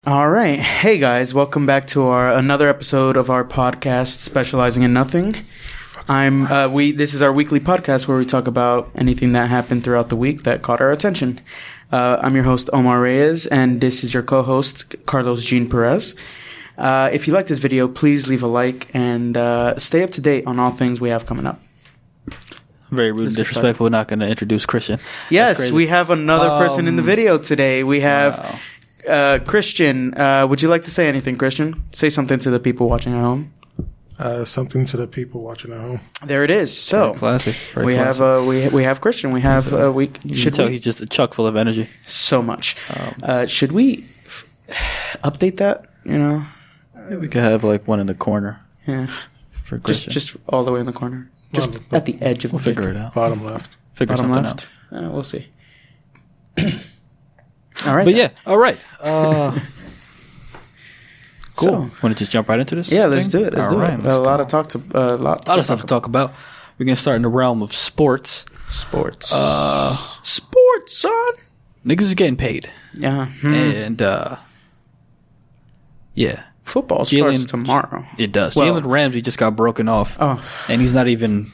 All right. Hey guys, welcome back to another episode of our podcast specializing in nothing. This is our weekly podcast where we talk about anything that happened throughout the week that caught our attention. I'm your host Omar Reyes, and this is your co-host Carlos Jean Perez. If you like this video, please leave a like and stay up to date on all things we have coming up. Very rude and disrespectful. We're not going to introduce Christian. Yes, we have another person in the video today. We have... Wow. Christian, would you like to say anything, Christian? Say something to the people watching at home. Something to the people watching at home. There it is. So Very classic. we have Christian. We have He's just a chuck full of energy. So much. Should we update that? You know, Maybe we could have like one in the corner. Yeah, For Christian. just all the way in the corner, just at the edge of We'll the figure it out. Bottom left. Figure bottom something left. out. We'll see. All right. But yeah, all right. Cool. So- Want to just jump right into this? Yeah, let's do it. Let's do it. Let's A lot go. of talk to A lot of stuff to talk about. We're gonna start in the realm of sports. Sports. Sports, son. Niggas is getting paid, Yeah. and yeah, Football starts tomorrow. it does. Well- Jalen Ramsey just got broken off, Oh, and he's not even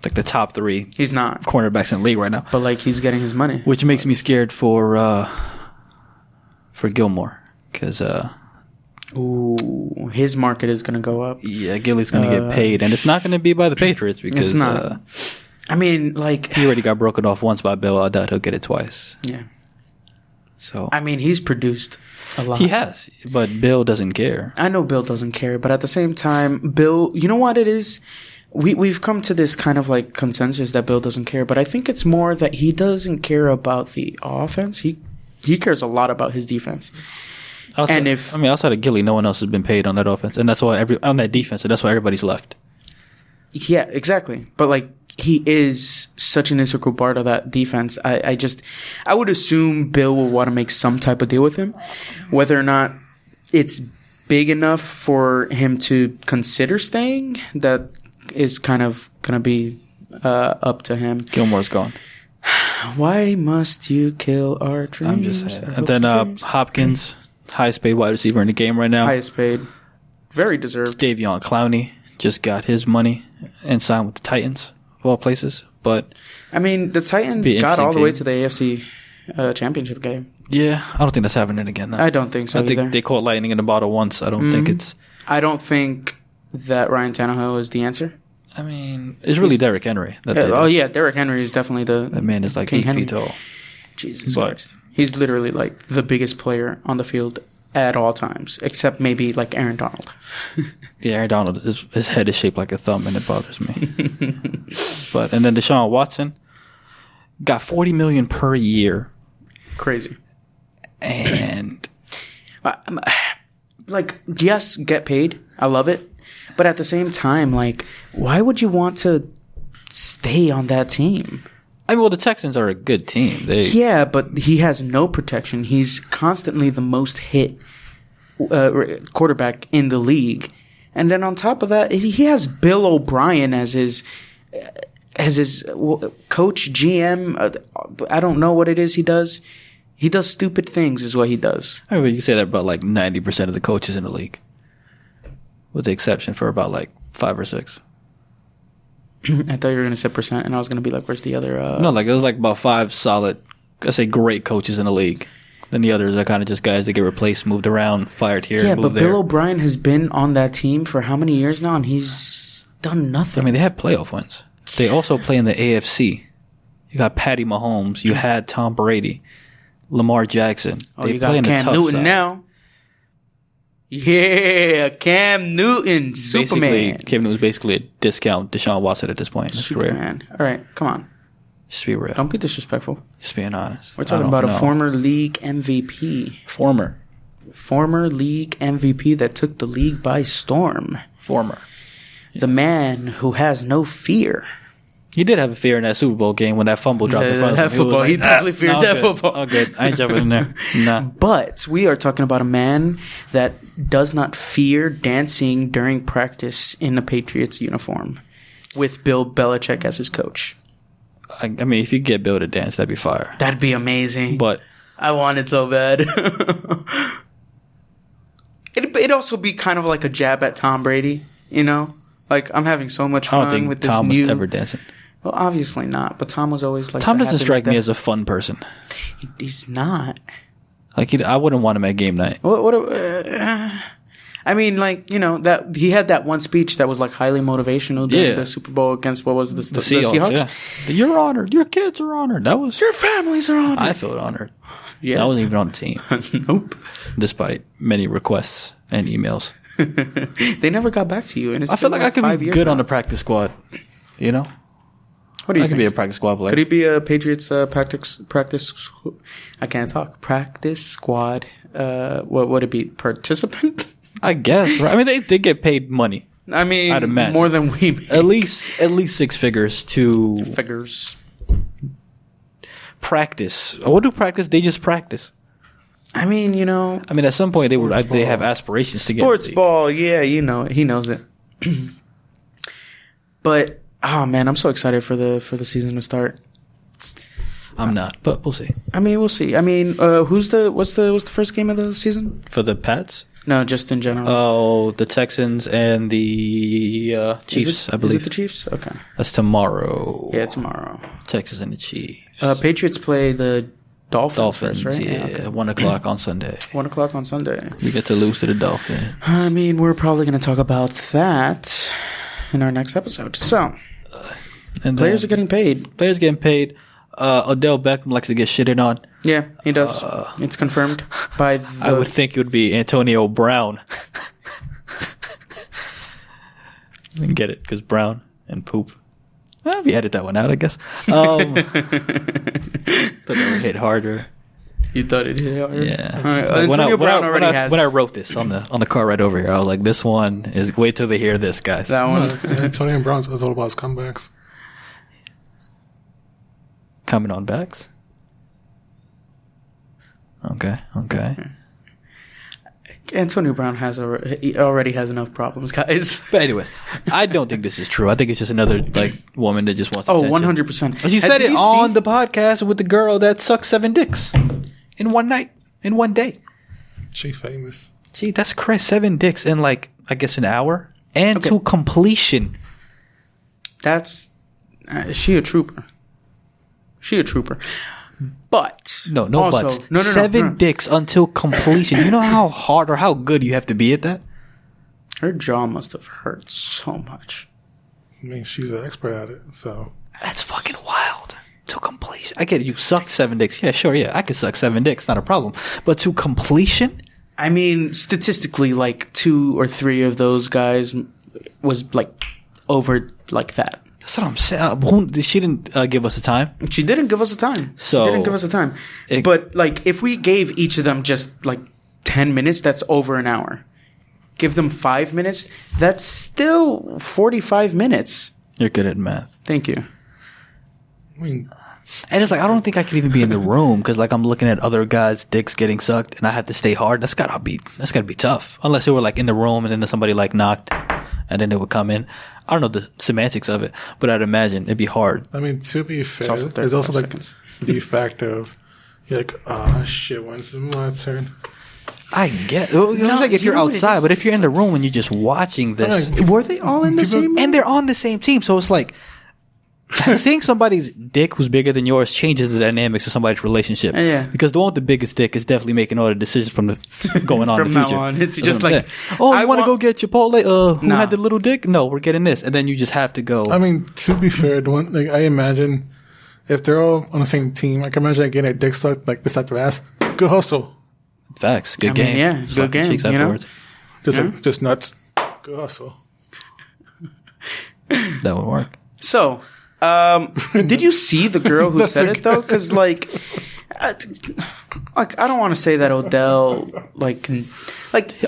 like the top 3 he's not. cornerbacks in the league right now. But like he's getting his money. Which makes me scared for Gilmore, because Ooh, his market is gonna go up. Gilly's going to get paid, and it's not going to be by the Patriots because It's not. I mean, like, he already got broken off once by Bill. I doubt he'll get it twice. yeah. So I mean, he's produced a lot. he has, but Bill doesn't care. I know Bill doesn't care, but at the same time, Bill, you know what it is? We've come to this kind of like consensus that Bill doesn't care, but I think it's more that he doesn't care about the offense. He cares a lot about his defense. Outside, And outside of Gilly, no one else has been paid on that offense, and that's why on that defense, and that's why everybody's left. Yeah, exactly. But like he is such an integral part of that defense. I would assume Bill will want to make some type of deal with him, whether or not it's big enough for him to consider staying. That is kind of gonna be up to him. Gilmore's gone. Why must you kill our dreams? I'm just saying. Our And then hopes and dreams? Hopkins, highest paid wide receiver in the game right now. Highest paid, very deserved. Davion Clowney just got his money and signed with the Titans, of all places. But I mean, the Titans Be an got all the interesting way to the AFC championship game. yeah, I don't think that's happening again. Though. I don't think so I think either. they caught lightning in the bottle once. I don't think it's. I don't think that Ryan Tannehill is the answer. I mean, it's really Derrick Henry. That did it. Oh yeah, Derrick Henry is definitely That man is like King 8 Henry. feet tall. Jesus But- Christ. He's literally like the biggest player on the field at all times, except maybe like Aaron Donald. Yeah, Aaron Donald, his head is shaped like a thumb, and it bothers me. And then Deshaun Watson got $40 million per year, Crazy. and Like, yes, get paid. I love it. But at the same time, like, why would you want to stay on that team? I mean, well, the Texans are a good team. Yeah, but he has no protection. He's constantly the most hit quarterback in the league. And then on top of that, he has Bill O'Brien as his coach, GM. I don't know what it is he does. He does stupid things is what he does. I mean, you can say that about like 90% of the coaches in the league, with the exception for about like 5 or 6. I thought you were going to say percent, and I was going to be like, where's the other? No, like it was like about 5 solid, I say great coaches in the league. Then the others are kind of just guys that get replaced, moved around, fired here, Yeah, moved but there. Bill O'Brien has been on that team for how many years now, and he's done nothing. I mean, they have playoff wins. They also play in the AFC. You got Patty Mahomes. You had Tom Brady, Lamar Jackson. They you play got in the Cam tough Newton side. now. Yeah, Cam Newton, Basically, Superman. Cam Newton's basically a discount Deshaun Watson at this point in his career. Superman. All right, come on. Just be real. Don't be disrespectful. Just being honest. We're talking about a former league MVP. Former. League MVP that took the league by storm. The man who has no fear. He did have a fear in that Super Bowl game when that fumble dropped in front of him. He definitely feared that football. Oh, good. I ain't jumping in there. Nah. But we are talking about a man that does not fear dancing during practice in a Patriots uniform with Bill Belichick as his coach. I mean, if you get Bill to dance, that'd be fire. That'd be amazing. But I want it so bad. it'd also be kind of like a jab at Tom Brady, you know? Like, I'm having so much I don't fun think with this Tom new... was ever dancing. Well, obviously not, but Tom was always like... Tom doesn't strike me as a fun person. He's not. Like, I wouldn't want him at game night. I mean, like, you know, that he had that one speech that was like highly motivational during the Super Bowl against what was the Seahawks? Yeah. You're honored. Your kids are honored. That was your families are honored. I felt honored. Yeah, I wasn't even on the team. Nope. Despite many requests and emails, they never got back to you. And I feel like I could be good on the practice squad. You know, what do you think? I could be a practice squad player. Could he be a Patriots practice? I can't talk. Practice squad. What would it be? Participant? I guess. Right? I mean, they get paid money. I mean, I'd imagine. more than we make. At least 6 figures to practice. What do practice? They just practice. I mean, you know. I mean, at some point they have aspirations to get sports ball. Yeah, you know, he knows it. But oh man, I'm so excited for the season to start. I'm not, but we'll see. I mean, we'll see. I mean, what's the first game of the season for the Pats? No, just in general. Oh, the Texans and the Chiefs, I believe. Is it the Chiefs? Okay. That's tomorrow. Yeah, tomorrow. Texas and the Chiefs. Patriots play the Dolphins first, right? Yeah, okay. 1 o'clock on Sunday. 1 o'clock on Sunday. We get to lose to the Dolphins. I mean, we're probably going to talk about that in our next episode. So, and players are getting paid. Players getting paid. Odell Beckham likes to get shitted on. Yeah, he does. It's confirmed by I would think it would be Antonio Brown. I didn't get it because Brown and poop. Well, we edit that one out, I guess. Thought that would hit harder. You thought it hit harder? Yeah. Right. Antonio Brown already has. When I wrote this on the car right over here, I was like, "This one is wait till they hear this, guys." That one. Antonio Brown is all about his comebacks. Coming on backs. Okay. Antonio Brown already has enough problems, guys. But anyway, I don't think this is true. I think it's just another woman that just wants attention. 100%. She said it on the podcast with the girl that sucked 7 dicks in one night, in one day. She famous. Gee, that's crazy. 7 dicks in I guess an hour and to completion. That's she a trooper. But no also, buts. No, 7 dicks until completion. You know how hard or how good you have to be at that? Her jaw must have hurt so much. I mean, she's an expert at it, so that's fucking wild. To completion, I get it. You sucked 7 dicks. Yeah, sure. Yeah, I could suck 7 dicks. Not a problem. But to completion, I mean, statistically, 2 or 3 of those guys was over like that. That's what I'm saying. She didn't give us a time. She didn't give us a time. But if we gave each of them just 10 minutes, that's over an hour. Give them 5 minutes, that's still 45 minutes. You're good at math. Thank you. I mean, and it's I don't think I could even be in the room because I'm looking at other guys' dicks getting sucked, and I have to stay hard. That's gotta be tough. Unless they were in the room and then somebody knocked, and then they would come in. I don't know the semantics of it, but I'd imagine it'd be hard. I mean, to be fair, there's also the fact of you're oh shit, when's my turn? I get it's if you're outside, but if you're in the room and you're just watching this, were they all in the same room? And they're on the same team, so it's seeing somebody's dick who's bigger than yours changes the dynamics of somebody's relationship. Yeah. Because the one with the biggest dick is definitely making all the decisions from the going on from in the future. Now on. It's just you want to go get Chipotle? Who had the little dick? No, we're getting this. And then you just have to go. I mean, to be fair, I imagine if they're all on the same team, I can imagine getting their dick sucked this at their ass. Good hustle. Facts. Good game. Yeah, good game. Cheeks afterwards. Just nuts. Good hustle. That would work. So, did you see the girl who said it though? Because I don't want to say that Odell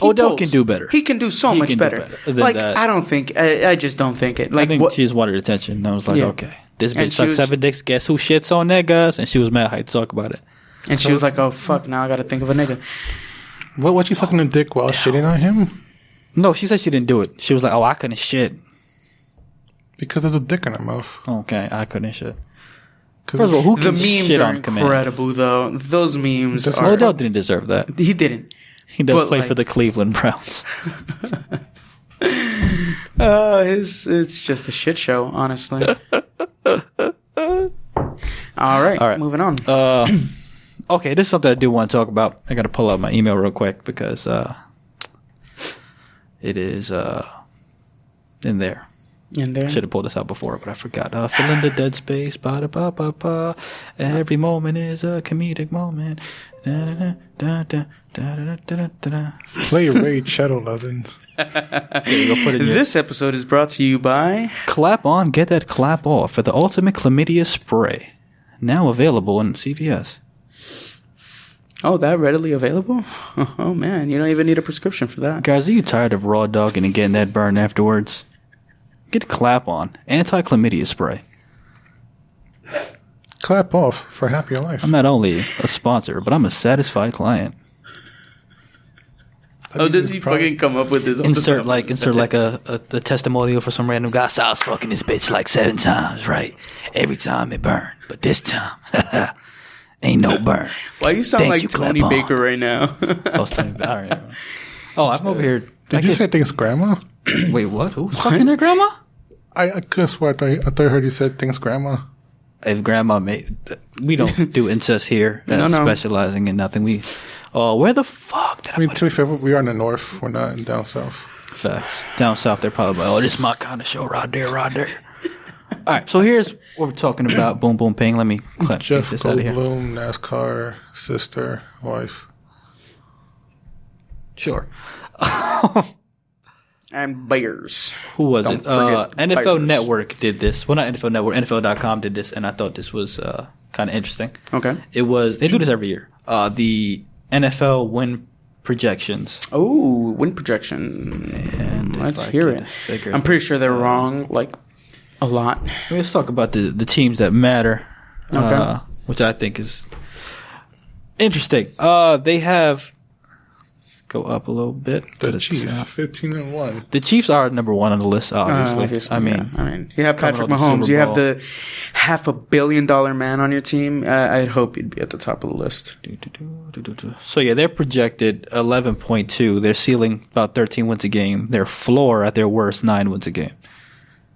Odell can do better. He can do so much better. I don't think. I just don't think it. I think she just wanted attention. And I was okay, this bitch sucks 7 dicks. Guess who shits on niggas? And she was mad hyped to talk about it. And she was oh fuck, now I got to think of a nigga. What you sucking a dick while shitting on him? No, she said she didn't do it. She was I couldn't shit. Because there's a dick in her mouth. Okay, I couldn't shit. First of all, the memes are incredible, though. Those memes are... Odell didn't deserve that. He didn't. He does But, play like- for the Cleveland Browns. It's just a shit show, honestly. All right, moving on. Okay, this is something I do want to talk about. I got to pull out my email real quick because it is in there. In there. Should have pulled this out before, but I forgot. Fill in the dead space. Ba-da-ba-ba-ba. Every moment is a comedic moment. Da-da-da-da-da-da-da-da-da. Play Raid Shadow Legends. There you go, put it in your- This episode is brought to you by... Clap on, get that clap off for the ultimate chlamydia spray. Now available in CVS. Oh, that readily available? Oh, man. You don't even need a prescription for that. Guys, are you tired of raw dogging and getting that burn afterwards? Get clap on. Anti-chlamydia spray. Clap off for happier life. I'm not only a sponsor, but I'm a satisfied client. Oh, does he fucking come up with this? Insert like a testimonial for some random guy. So I was fucking this bitch like 7 times, right? Every time it burned. But this time, ain't no burn. Why you sound Thank like you, Tony Clap-On. Baker right now? I was telling you, all right. Oh, I'm over here. Did you say things grandma? Wait, what? Who's fucking their grandma? I could have sworn I thought I heard you said things grandma. If grandma made, we don't do incest here. No. Specializing in nothing. We, where the fuck did I I mean, put to be fair, we are in the north. We're not in down south. Facts. Down south, they're probably like, this is my kind of show right there, right there. All right, so here's what we're talking about. Boom, boom, ping. Let me get Jeff this out of here. Goldblum, NASCAR, sister, wife. Sure. And Bears. Who was Don't it? forget NFL Bears. Network did this. Well, not NFL Network. NFL.com did this, and I thought this was kind of interesting. Okay. It was. They do this every year. The NFL win projections. Oh, win projection. And if Let's I hear can it. figure I'm pretty sure they're wrong, like, a lot. Let's talk about the teams that matter, Okay. which I think is interesting. They have go up a little bit. The to Chiefs, top. 15-1. The Chiefs are number 1 on the list, obviously. I mean, yeah. You have coming Patrick off the Mahomes. Super You have Bowl. the $500 million man on your team. I'd hope you'd be at the top of the list. So yeah, they're projected 11.2. Their ceiling about 13 wins a game. Their floor at their worst 9 wins a game.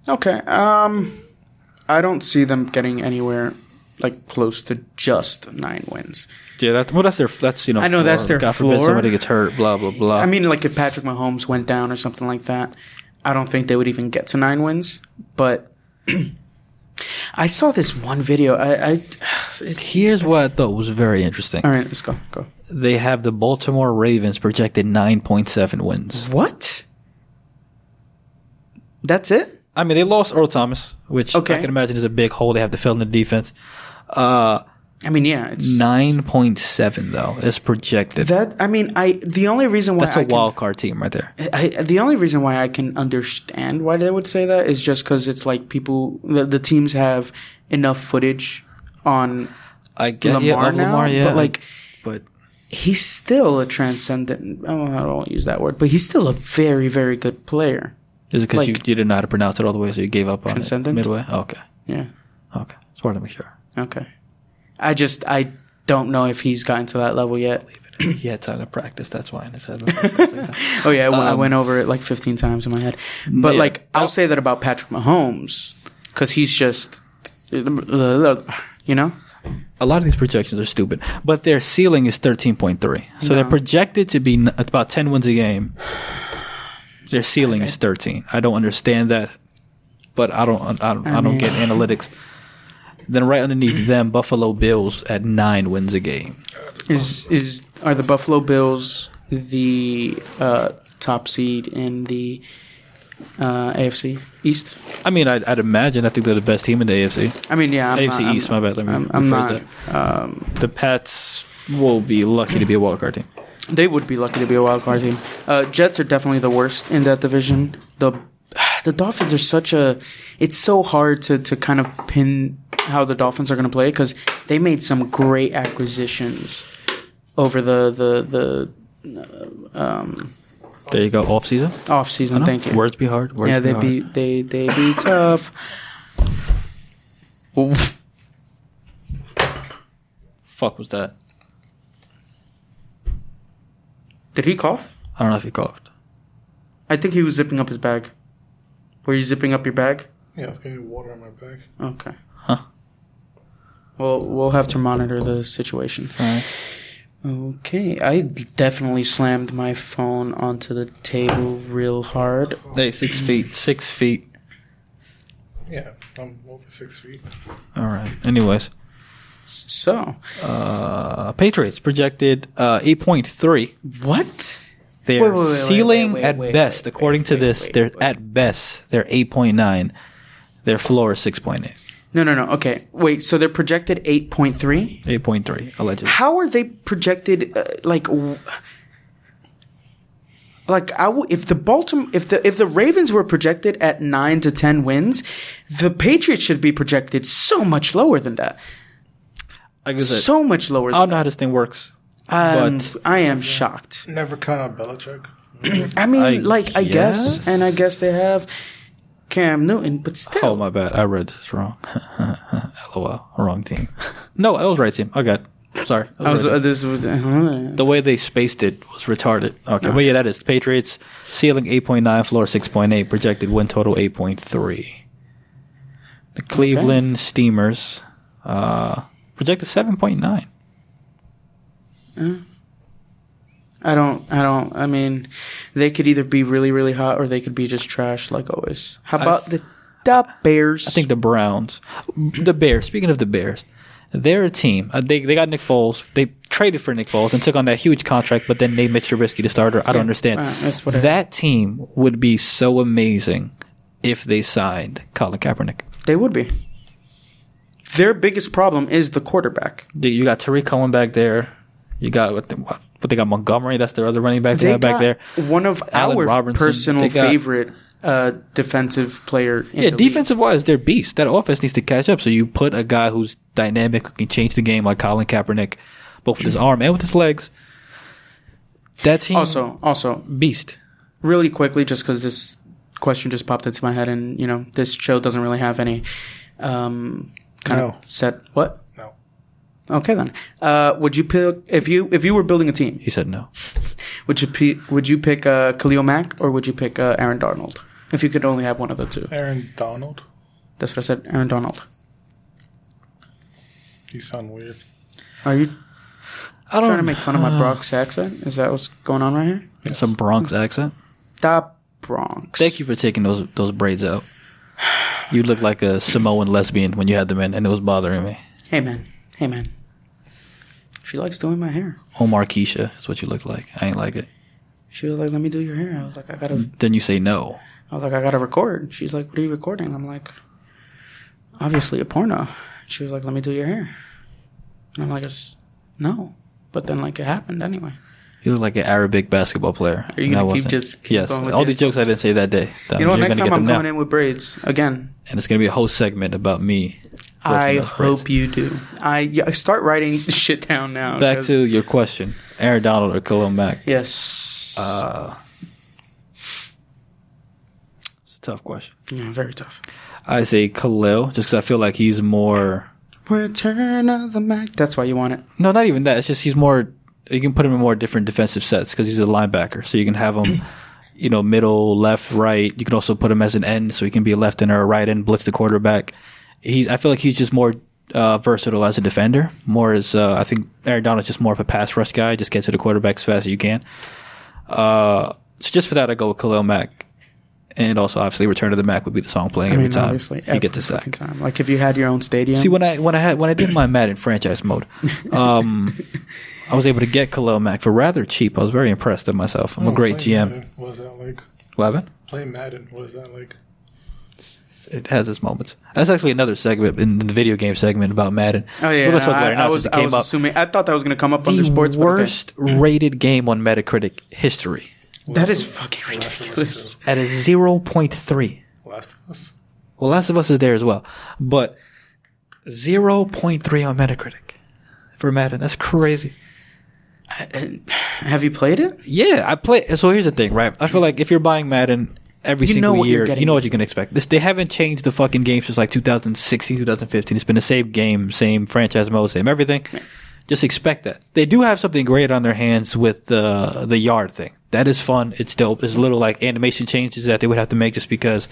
Okay. I don't see them getting anywhere like close to just 9 wins. Yeah, that's their I know that's floor. their God forbid floor. somebody gets hurt. Blah blah blah. I mean, like if Patrick Mahomes went down or something like that, I don't think they would even get to 9 wins. But I saw this one video. Here's what I thought was very interesting. All right, let's go. They have the Baltimore Ravens projected 9.7 wins. What? That's it? I mean, they lost Earl Thomas, which Okay. I can imagine is a big hole they have to fill in the defense. I mean, yeah, it's 9.7 though is projected. that. I mean, the only reason why That's a wild card team right there. The only reason why I can understand why they would say that is just because it's like the teams have enough footage on I get Lamar of now, Lamar, yeah, but like but he's still a transcendent. I don't use that word, but he's still a very, very good player. is it because like- you didn't know how to pronounce it all the way, so you gave up on it Transcendent? midway? Okay, Yeah. okay, just wanted to make sure. Okay. I don't know if he's gotten to that level yet. He had time to practice. That's why in his head. Like that. Oh yeah, I went over it like 15 times in my head. But Yeah. like, I'll say that about Patrick Mahomes because he's just, you know. A lot of these projections are stupid, but their ceiling is 13.3. So they're projected to be about 10 wins a game. Their ceiling is 13. I don't understand that, but I don't get analytics. Then right underneath them, Buffalo Bills at 9 wins a game. Are the Buffalo Bills the top seed in the AFC East? I mean, I'd imagine. I think they're the best team in the AFC. I mean, yeah, AFC East. My bad. Let me I'm rephrase not. that. The Pats will be lucky to be a wild card team. They would be lucky to be a wild card team. Jets are definitely the worst in that division. The Dolphins are such a. It's so hard to kind of pin how the Dolphins are going to play because they made some great acquisitions over the There you go. Off season. off season. Thank you. Words be hard. Words Yeah, be they hard. be tough. Fuck was that? Did he cough? I don't know if he coughed. I think he was zipping up his bag. Were you zipping up your bag? Yeah, I was getting water in my bag. Okay. Huh. Well, we'll have to monitor the situation. All right. Okay. I definitely slammed my phone onto the table real hard. Hey, 6 feet. 6 feet. Yeah, I'm over 6 feet. All right. Anyways. So. Patriots projected 8.3. What? Their ceiling at best, according to this, they're at best, they're 8.9. Their floor is 6.8. No. Okay. Wait, so they're projected 8.3? 8.3, allegedly. How are they projected, if the Ravens were projected at 9 to 10 wins, the Patriots should be projected so much lower than that. Like I said, So much lower than I don't know how this thing works. But I am shocked. Never count on Belichick. I mean, I guess? guess, and I guess they have Cam Newton, but still. Oh, my bad. I read this wrong. LOL. Wrong team. No, it was right team. Okay. Sorry. The way they spaced it was retarded. Okay. But yeah, that is Patriots. Ceiling 8.9, floor 6.8. Projected win total 8.3. The Cleveland Steamers projected 7.9. I mean, they could either be really, really hot or they could be just trash like always. How about the Bears? I think the Browns. The Bears. Speaking of the Bears, they're a team. They got Nick Foles. They traded for Nick Foles and took on that huge contract, but then made Mitch Trubisky the starter. I don't understand. That team would be so amazing if they signed Colin Kaepernick. They would be. Their biggest problem is the quarterback. You got Tariq Cohen back there. You got what they got Montgomery. That's their other running back. They got back there. One of Allen our Robinson. personal favorite defensive player. Defensive wise, they're beasts. That offense needs to catch up. So you put a guy who's dynamic, who can change the game, like Colin Kaepernick, both with his arm and with his legs. That team also beast. Really quickly, just because this question just popped into my head, and this show doesn't really have any kind of set. What? Okay then. Would you pick if you were building a team? He said no. Would you pick Khalil Mack or would you pick Aaron Donald? If you could only have one of the two. Aaron Donald. That's what I said. Aaron Donald. You sound weird. Are you trying to make fun of my Bronx accent? Is that what's going on right here? Yes. Some Bronx accent. The Bronx. Thank you for taking those braids out. You looked like a Samoan lesbian when you had them in, and it was bothering me. Hey man. She likes doing my hair. Omar Keisha is what you look like. I ain't like it. She was like, "Let me do your hair." I was like, "I gotta." Then you say no. I was like, "I gotta record." She's like, "What are you recording?" I'm like, "Obviously a porno." She was like, "Let me do your hair," and I'm like, "No," but then it happened anyway. You look like an Arabic basketball player. Are you gonna keep yes, going with all these jokes I didn't say that day. Next time I'm coming in with braids again, and it's gonna be a whole segment about me. I hope you do. I start writing shit down now. Back to your question: Aaron Donald or Khalil Mack? Yes. It's a tough question. Yeah, very tough. I say Khalil just because I feel like he's more. Return of the Mac. That's why you want it. No, not even that. It's just he's more. You can put him in more different defensive sets because he's a linebacker. So you can have him, middle, left, right. You can also put him as an end, so he can be a left end or a right end, blitz the quarterback. I feel like he's just more versatile as a defender. I think Aaron Donald's just more of a pass rush guy. Just get to the quarterback as fast as you can. So just for that, I go with Khalil Mack. And also, obviously, Return of the Mac would be the song playing every time he gets a sack. Like if you had your own stadium. See, when I did my Madden franchise mode, I was able to get Khalil Mack for rather cheap. I was very impressed with myself. I'm a great GM. Madden. What is that like? What happened? Play Madden. What is that like? It has its moments. That's actually another segment in the video game segment about Madden. Oh yeah, we're talk about it now I was assuming. I thought that was going to come up under sports. The worst rated game on Metacritic history. That is fucking ridiculous. At a 0.3. Last of Us. Well, Last of Us is there as well, but 0.3 on Metacritic for Madden. That's crazy. Have you played it? Yeah, I play. So here's the thing, right? I feel like if you're buying Madden every single year, you know what you're going to expect. They haven't changed the fucking game since 2016, 2015. It's been the same game, same franchise mode, same everything. Just expect that. They do have something great on their hands with the yard thing. That is fun. It's dope. There's little like animation changes that they would have to make just because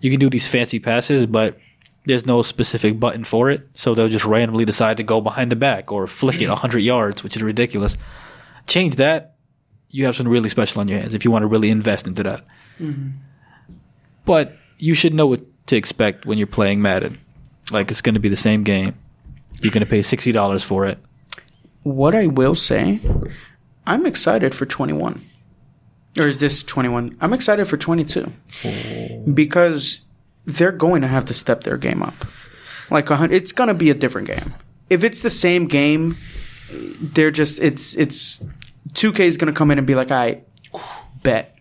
you can do these fancy passes, but there's no specific button for it. So they'll just randomly decide to go behind the back or flick it 100 yards, which is ridiculous. Change that. You have something really special on your hands if you want to really invest into that. Mm-hmm. But you should know what to expect when you're playing Madden. Like, it's going to be the same game. You're going to pay $60 for it. What I will say, I'm excited for 21. Or is this 21? I'm excited for 22. Oh. Because they're going to have to step their game up. Like, it's going to be a different game. If it's the same game, they're just, it's 2K is going to come in and be like, I bet.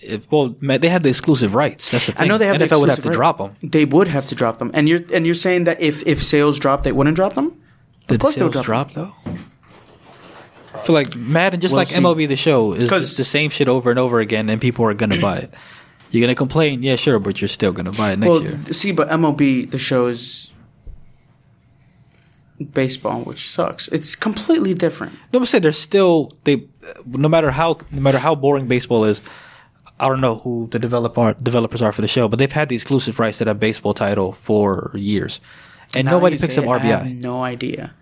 They have the exclusive rights. That's the thing. I know they have NFL the exclusive would have to drop them. They would have to drop them. And you're saying that if sales drop, they wouldn't drop them? Of course they'll drop them. Though? I feel like Madden, just like MLB The Show, is just the same shit over and over again, and people are going to buy it. You're going to complain, yeah, sure, but you're still going to buy it next year. See, but MLB The Show is baseball, which sucks. It's completely different. No, I'm saying they're still no matter how boring baseball is. I don't know who the developers are for the show, but they've had the exclusive rights to that baseball title for years, and nobody picks up RBI. I have no idea.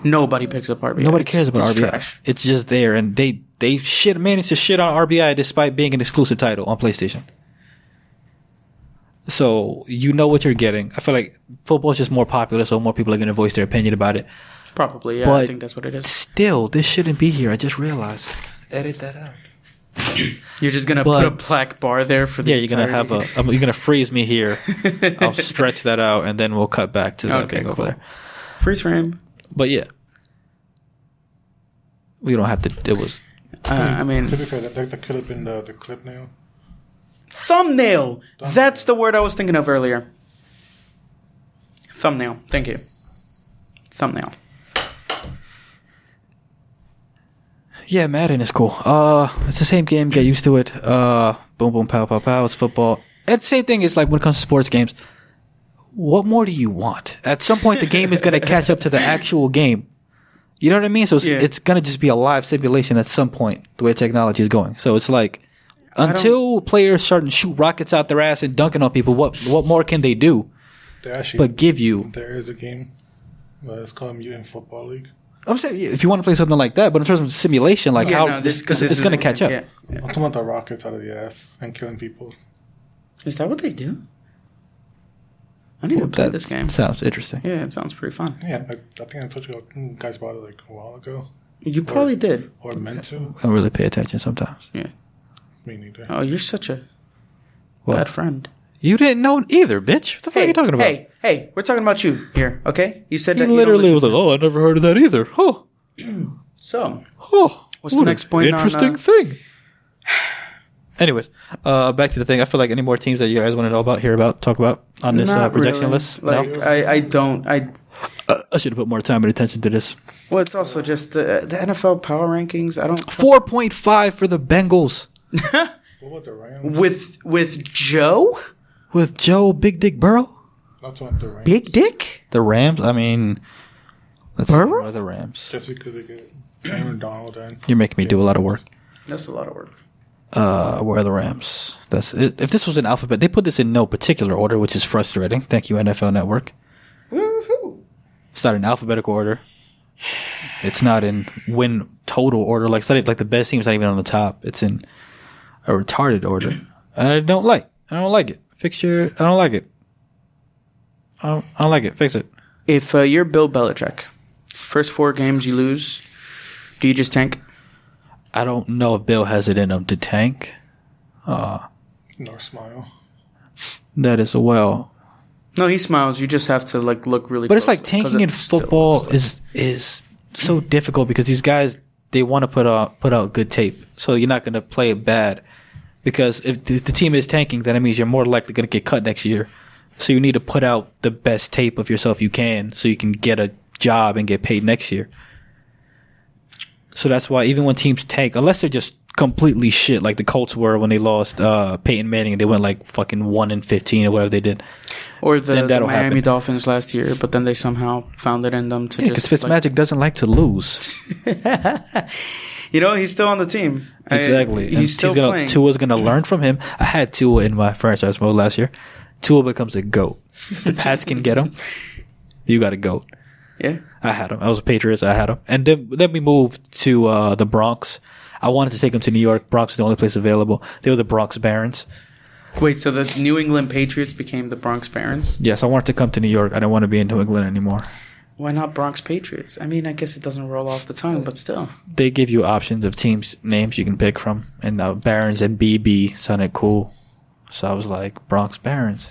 Nobody picks up RBI. Nobody cares about RBI. Trash. It's just there, and they managed to shit on RBI despite being an exclusive title on PlayStation. So you know what you're getting. I feel like football is just more popular, so more people are going to voice their opinion about it. Probably, yeah. But I think that's what it is. Still, this shouldn't be here. I just realized. Edit that out. You're just gonna put a black bar there for the you're gonna have you're gonna freeze me here. I'll stretch that out and then we'll cut back to the thing over there. Freeze frame. But yeah, we don't have to. It was. I mean, to be fair, that could have been the clip nail. Thumbnail. That's the word I was thinking of earlier. Thumbnail. Thank you. Thumbnail. Yeah, Madden is cool. It's the same game. Get used to it. Boom, boom, pow, pow, pow. It's football. And the same thing is like when it comes to sports games. What more do you want? At some point, the game is going to catch up to the actual game. You know what I mean? So it's going to just be a live simulation at some point, the way technology is going. So it's like, until players start to shoot rockets out their ass and dunking on people, what more can they do? But give you. There is a game. It's called Mutant Football League. I'm saying if you want to play something like that, but in terms of simulation, like it's going to catch up. Yeah. I'm talking about the rockets out of the ass and killing people. Is that what they do? I need to play this game. Sounds interesting. Yeah, it sounds pretty fun. Yeah, I think I told you guys about it like a while ago. You probably did. Or meant to. I don't really pay attention sometimes. Yeah. Me neither. Oh, you're such a bad friend. You didn't know either, bitch. What the fuck are you talking about? Hey, we're talking about you here, okay? You said that literally was like, oh, I never heard of that either. Oh. So, what's the next point interesting thing. Anyways, back to the thing. I feel like any more teams that you guys want to know about, hear about, talk about on this projection list? Like, no? I don't. I should have put more time and attention to this. Well, it's also just the NFL power rankings. I don't. 4.5 for the Bengals. What about the Rams? With Joe? With Joe Big Dick Burrow? That's what the Rams. Big Dick? The Rams? I mean, let's Burrow? The Rams. Just because they get Aaron Donald in. You're making me do a lot of work. That's a lot of work. Where are the Rams? That's it. If this was an alphabet, they put this in no particular order, which is frustrating. Thank you, NFL Network. Woohoo! It's not in alphabetical order. It's not in win total order. Like the best team's not even on the top. It's in a retarded order. I don't like it. I don't like it. I don't like it. I don't like it. Fix it. If you're Bill Belichick, first 4 games you lose, do you just tank? I don't know if Bill has it in him to tank. Nor smile. That is No, he smiles. You just have to look really. But it's like tanking in football is so difficult because these guys, they want to put out good tape. So you're not going to play it bad. Because if the team is tanking, then it means you're more likely going to get cut next year. So you need to put out the best tape of yourself you can so you can get a job and get paid next year. So that's why even when teams tank, unless they're just completely shit like the Colts were when they lost Peyton Manning. They went like fucking 1-15 or whatever they did. Or the Miami happen. Dolphins last year, but then they somehow found it in them to because Fitzmagic doesn't like to lose. He's still on the team. Exactly. He's still playing. Tua's going to learn from him. I had Tua in my franchise mode last year. Tua becomes a GOAT. The Pats can get him. You got a GOAT. Yeah. I had him. I was a Patriots. I had him. And then we moved to the Bronx. I wanted to take him to New York. Bronx is the only place available. They were the Bronx Barons. Wait, so the New England Patriots became the Bronx Barons? Yes, I wanted to come to New York. I didn't want to be in New England anymore. Why not Bronx Patriots? I mean, I guess it doesn't roll off the tongue, but still. They give you options of teams names you can pick from. And Barons and BB sounded cool. So I was like, Bronx Barons.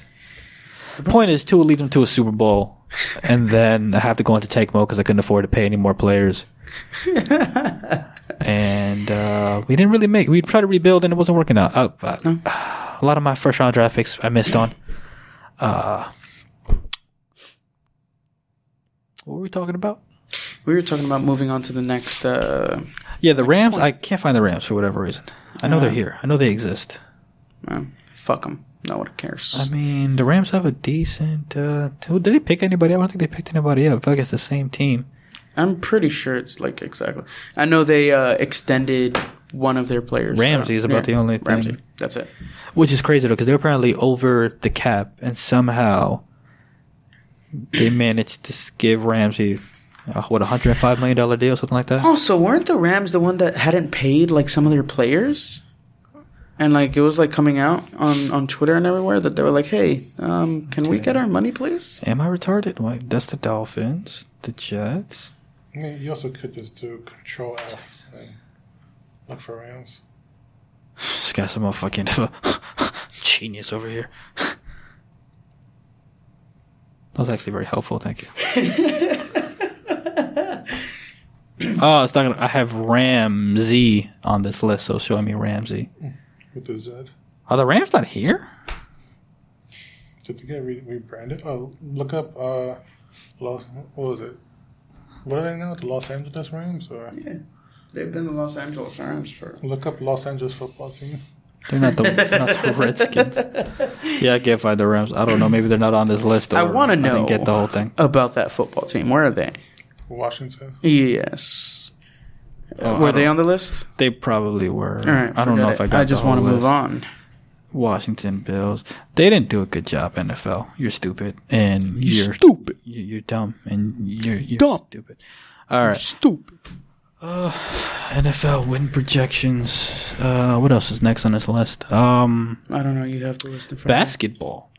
The point is, Tua leads them to a Super Bowl. And then I have to go into tank mode because I couldn't afford to pay any more players. And we didn't really we tried to rebuild and it wasn't working out. No. A lot of my first round draft picks I missed on. What were we talking about? We were talking about moving on to the next. The Rams. Point. I can't find the Rams for whatever reason. I know they're here. I know they exist. Fuck them. No one cares. I mean, the Rams have a decent. Did they pick anybody up? I don't think they picked anybody up. I feel like it's the same team. I'm pretty sure it's like exactly. I know they extended one of their players. Ramsey is about the only thing. Ramsey. That's it. Which is crazy though, because they're apparently over the cap, and somehow they managed to give Ramsey $105 million deal, something like that. Also, weren't the Rams the one that hadn't paid like some of their players? And like it was like coming out on Twitter and everywhere that they were like, "Hey, can we get our money, please?" Am I retarded? Wait, that's the Dolphins, the Jets. I mean, you also could just do Control F and look for Rams. This guy's a motherfucking genius over here. That was actually very helpful. Thank you. It's not gonna, I have Ramsey on this list, so showing me Ramsey. With the Z. Are the Rams not here? Did you get rebranded? Oh, look up what was it? What are they now? The Los Angeles Rams? Or? Yeah. They've been the Los Angeles Rams for... Look up Los Angeles football team. They're not the Redskins. Yeah, I can't find the Rams. I don't know. Maybe they're not on this list. Or I want to know I didn't get the whole thing about that football team. Where are they? Washington. Yes. Were they on the list? They probably were. All right, I don't know if I got. I just want to move on. Washington Bills. They didn't do a good job. NFL, you're stupid, and you're stupid. You're dumb, and you're dumb. Stupid. All right, Stupid. NFL win projections. What else is next on this list? I don't know. You have the list in front. Basketball.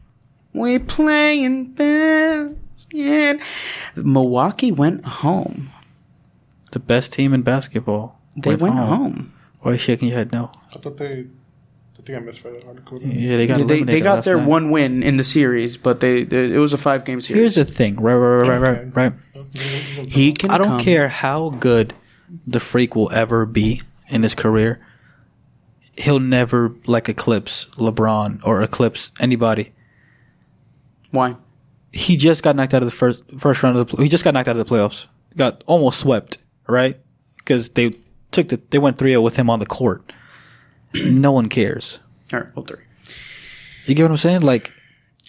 We playing basket. Milwaukee went home. The best team in basketball. They went home. Why are you shaking your head? No. I think I misread the article. Yeah, they got eliminated. They got their night. one win in the series, but it was a 5-game series. Here's the thing. Right. He can. I don't care how good the freak will ever be in his career. He'll never eclipse LeBron or eclipse anybody. Why? He just got knocked out of the first round of he just got knocked out of the playoffs. Got almost swept, right? Because they went 3-0 with him on the court. No one cares. All right, well, 3. You get what I'm saying?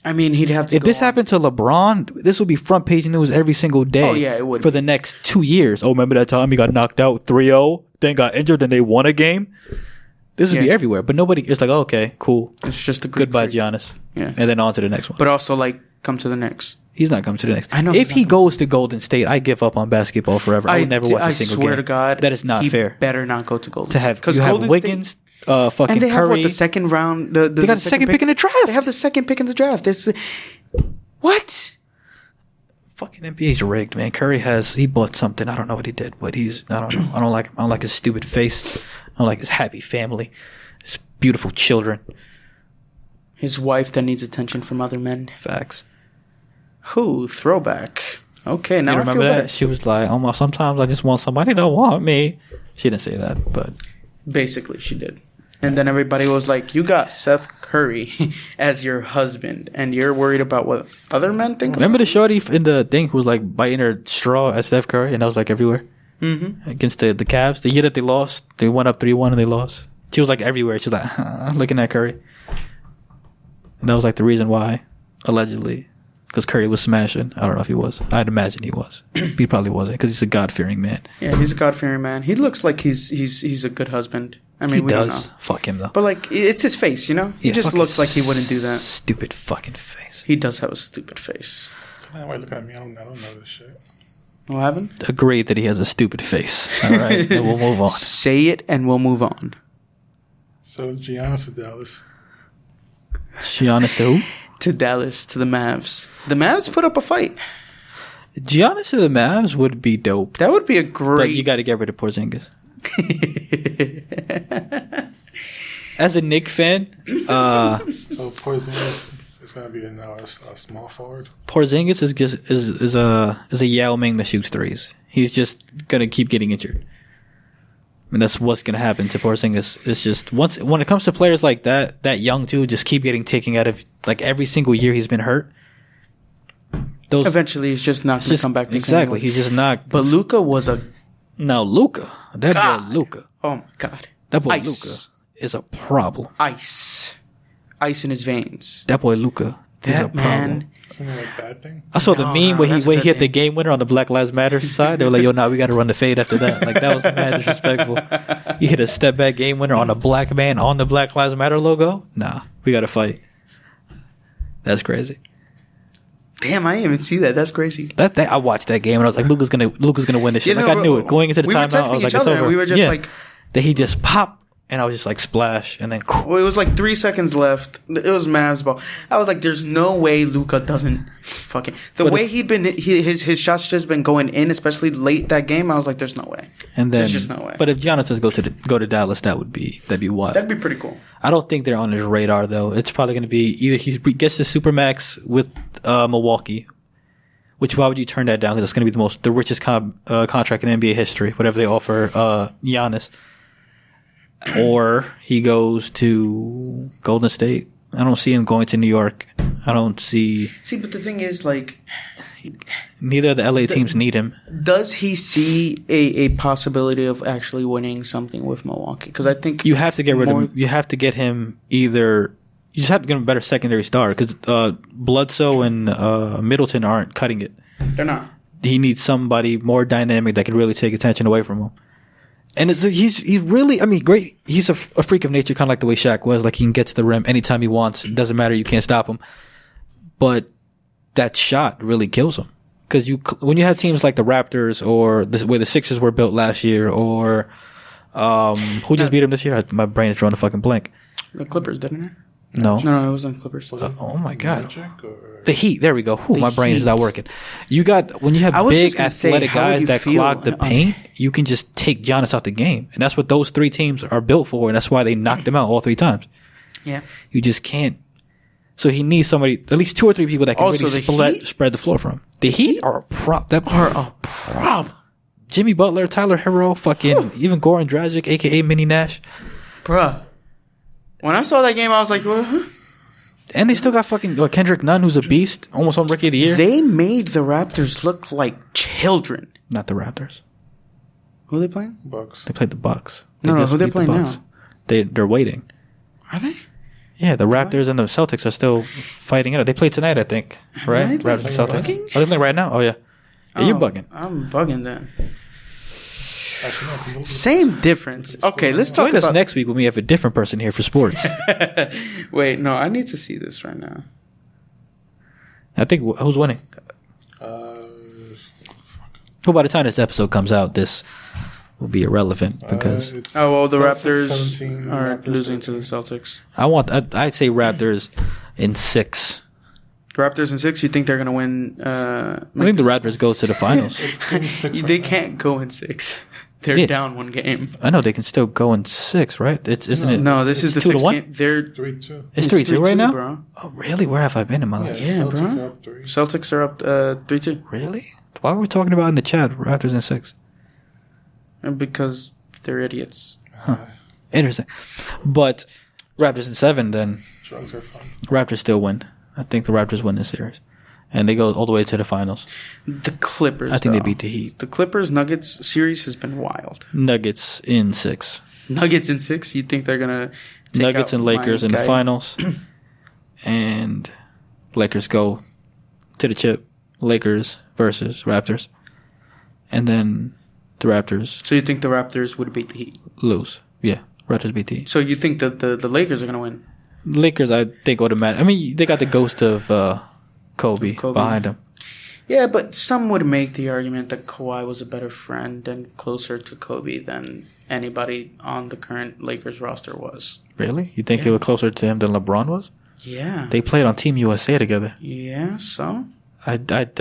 I mean, he'd have to. If this happened to LeBron, this would be front page news every single day. Oh yeah, it would for the next 2 years. Oh, remember that time he got knocked out 3-0, then got injured, and they won a game. This would be everywhere, but nobody. It's like, oh, okay, cool. It's just a goodbye, Giannis. Yeah, and then on to the next one. But also, come to the Knicks. He's not coming to the Knicks. I know. If he goes to Golden State, I give up on basketball forever. I would never watch a single game. I swear to God, that is not fair. Better not go to Golden State. Because you have Wiggins, fucking and they Curry. have the second round. They got the second pick in the draft. They have the second pick in the draft. What? Fucking NBA's rigged, man. Curry he bought something. I don't know what he did, but I don't know. I don't like him. I don't like his stupid face. I don't like his happy family. His beautiful children. His wife that needs attention from other men. Facts. Who? Throwback. Okay, now you remember that? Bad. She was like, "Oh, sometimes I just want somebody to want me." She didn't say that, but basically she did. And then everybody was like, "You got Seth Curry as your husband, and you're worried about what other men think." Remember the shorty in the thing who was like biting her straw at Steph Curry, and that was like everywhere. against the Cavs. The year that they lost, they went up 3-1 and they lost. She was like everywhere. She was like looking at Curry. And that was like the reason why, allegedly, because Curry was smashing. I don't know if he was. I'd imagine he was. He probably wasn't because he's a God-fearing man. Yeah, he's a God-fearing man. He looks like he's a good husband. I mean, we don't know. Fuck him though. But like, it's his face, you know. He just looks like he wouldn't do that. Stupid fucking face. He does have a stupid face. Why look at me? I don't know this shit. What happened? Agreed that he has a stupid face. All right, then we'll move on. Say it and we'll move on. So Giannis to Dallas. Giannis to who? To Dallas, to the Mavs. The Mavs put up a fight. Giannis to the Mavs would be dope. That would be a great. But you got to get rid of Porzingis. As a Knicks fan, So Porzingis is going to be now a small forward. Porzingis is a Yao Ming that shoots threes. He's just going to keep getting injured. And that's what's going to happen to Porzingis. It's just when it comes to players like that young too, just keep getting taken out of like every single year he's been hurt. Eventually, he's just not going to come back. Exactly, he's just not. But Luka was a. Now Luka, that boy Luka. Oh my God, that boy Ice. Luka is a problem. Ice in his veins. That boy Luka is a problem. Something like that thing. I saw the meme where he hit the game winner on the Black Lives Matter side. They were like, "Yo, now we got to run the fade after that." Like that was mad disrespectful. He hit a step back game winner on a black man on the Black Lives Matter logo. Nah, we got to fight. That's crazy. Damn, I didn't even see that. That's crazy. I watched that game and I was like, Luka's gonna win this shit. Yeah, like I knew it going into the timeout. I was like, it's over. We were just like, that he just popped and I was just like splash and then. Well, it was like 3 seconds left. It was Mavs ball. I was like, there's no way Luka doesn't fucking his shots just been going in, especially late that game. I was like, there's no way. And then, there's just no way. But if Giannis does go to Dallas, that'd be wild. That'd be pretty cool. I don't think they're on his radar though. It's probably going to be either he gets the Supermax with Milwaukee. Which, why would you turn that down? Because it's going to be the richest contract in NBA history, whatever they offer Giannis. Or he goes to Golden State. I don't see him going to New York. I don't see. See, but the thing is, like, neither of the LA teams need him. Does he see a possibility of actually winning something with Milwaukee? Because I think you have to get rid of him. You have to get him either. You just have to get him a better secondary star because Bledsoe and Middleton aren't cutting it. They're not. He needs somebody more dynamic that can really take attention away from him. And he's really, I mean, great. He's a freak of nature, kind of like the way Shaq was. Like he can get to the rim anytime he wants. It doesn't matter. You can't stop him. But that shot really kills him because when you have teams like the Raptors or the way the Sixers were built last year, or who just beat him this year? My brain is drawing a fucking blank. The Clippers, didn't it? No, it wasn't Clippers. Oh my God, the Heat. There we go. My brain is not working. When you have big athletic guys that clog the paint, you can just take Giannis out the game, and that's what those three teams are built for, and that's why they knocked him out all 3 times. Yeah, you just can't. So he needs somebody, at least 2 or 3 people that can also, really spread the floor for him. The Heat are a problem. Jimmy Butler, Tyler Hero, fucking even Goran Dragic, aka Mini Nash, bruh. When I saw that game, I was like, what? And they still got fucking Kendrick Nunn, who's a beast, almost on Rookie of the Year. They made the Raptors look like children. Not the Raptors. Who are they playing? Bucks. They played the Bucks. No, who they playing now? They're waiting. Are they? Yeah, the Raptors and the Celtics are still fighting it out. They play tonight, I think. Right? Raptors and Celtics. Bugging? Are they playing right now? Oh, yeah. You're bugging. I'm bugging then. Same difference. Okay, let's talk about us next week when we have a different person here for sports. Wait, no, I need to see this right now. I think who's winning? Well, by the time this episode comes out, this will be irrelevant because the Raptors are losing to the Celtics. I'd say Raptors in 6. Raptors in 6. You think they're gonna win? I think the Raptors go to the finals. They can't go in 6. They're down 1 game. I know they can still go in 6, right? Isn't it? No, this is the 6th game. They're 3-2. It's 3-2 right now, bro. Oh, really? Where have I been in my life? Yeah, bro. Celtics are up 3-2. Really? Why were we talking about in the chat Raptors in 6? Because they're idiots. Huh. Interesting. But Raptors in 7, then Drugs are fun. Raptors still win. I think the Raptors win this series. and they go all the way to the finals. The Clippers. I think they though. beat the Heat. The Clippers Nuggets series has been wild. Nuggets in 6. Nuggets in 6. You think they're gonna take Nuggets out and Lakers my in the guy? finals, and Lakers go to the chip. Lakers versus Raptors, and then the Raptors So you think the Raptors would beat the Heat? lose. Yeah, Raptors beat the Heat. So you think that the Lakers are gonna win? Lakers, I think, automatic. I mean, they got the ghost of Kobe behind them. Yeah, but some would make the argument that Kawhi was a better friend and closer to Kobe than anybody on the current Lakers roster was. Really? You think they were closer to him than LeBron was? Yeah. They played on Team USA together. Yeah, so? I don't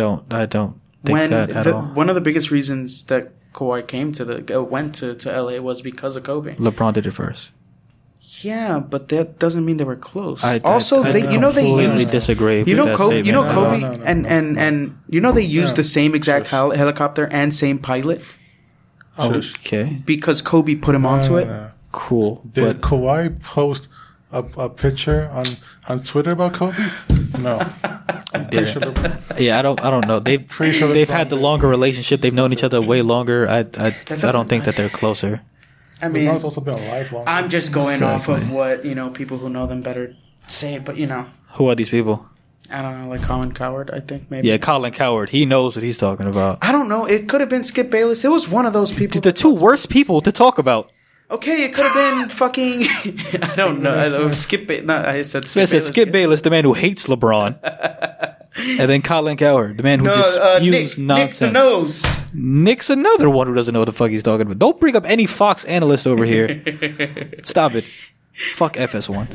think that at all. One of the biggest reasons that Kawhi went to LA was because of Kobe. LeBron did it first. Yeah, but that doesn't mean they were close. I they completely used disagree with that Kobe, statement. Kobe, No. and they used the same exact helicopter and same pilot Okay, because Kobe put him onto it. cool. Did But Kawhi post a picture on Twitter about Kobe? No. I'm pretty sure yeah, I don't know. They've sure they've LeBron had the did. longer relationship. They've known each other way longer. I don't think that they're closer. I mean, LeBron's also been a lifelong. I'm just going off of Exactly. what people who know them better say, but Who are these people? I don't know, like Colin Coward, I think maybe. Yeah, Colin Coward. He knows what he's talking about. I don't know. It could have been Skip Bayless. It was one of those people. The two worst people to talk about. Okay, it could have been fucking. I don't know. I said Skip Yes, Bayless. Skip Bayless, the man who hates LeBron, and then Colin Coward, the man who just spews nonsense. Nick the nose. Nick's another one who doesn't know what the fuck he's talking about. Don't bring up any Fox analyst over here. Stop it. Fuck FS1.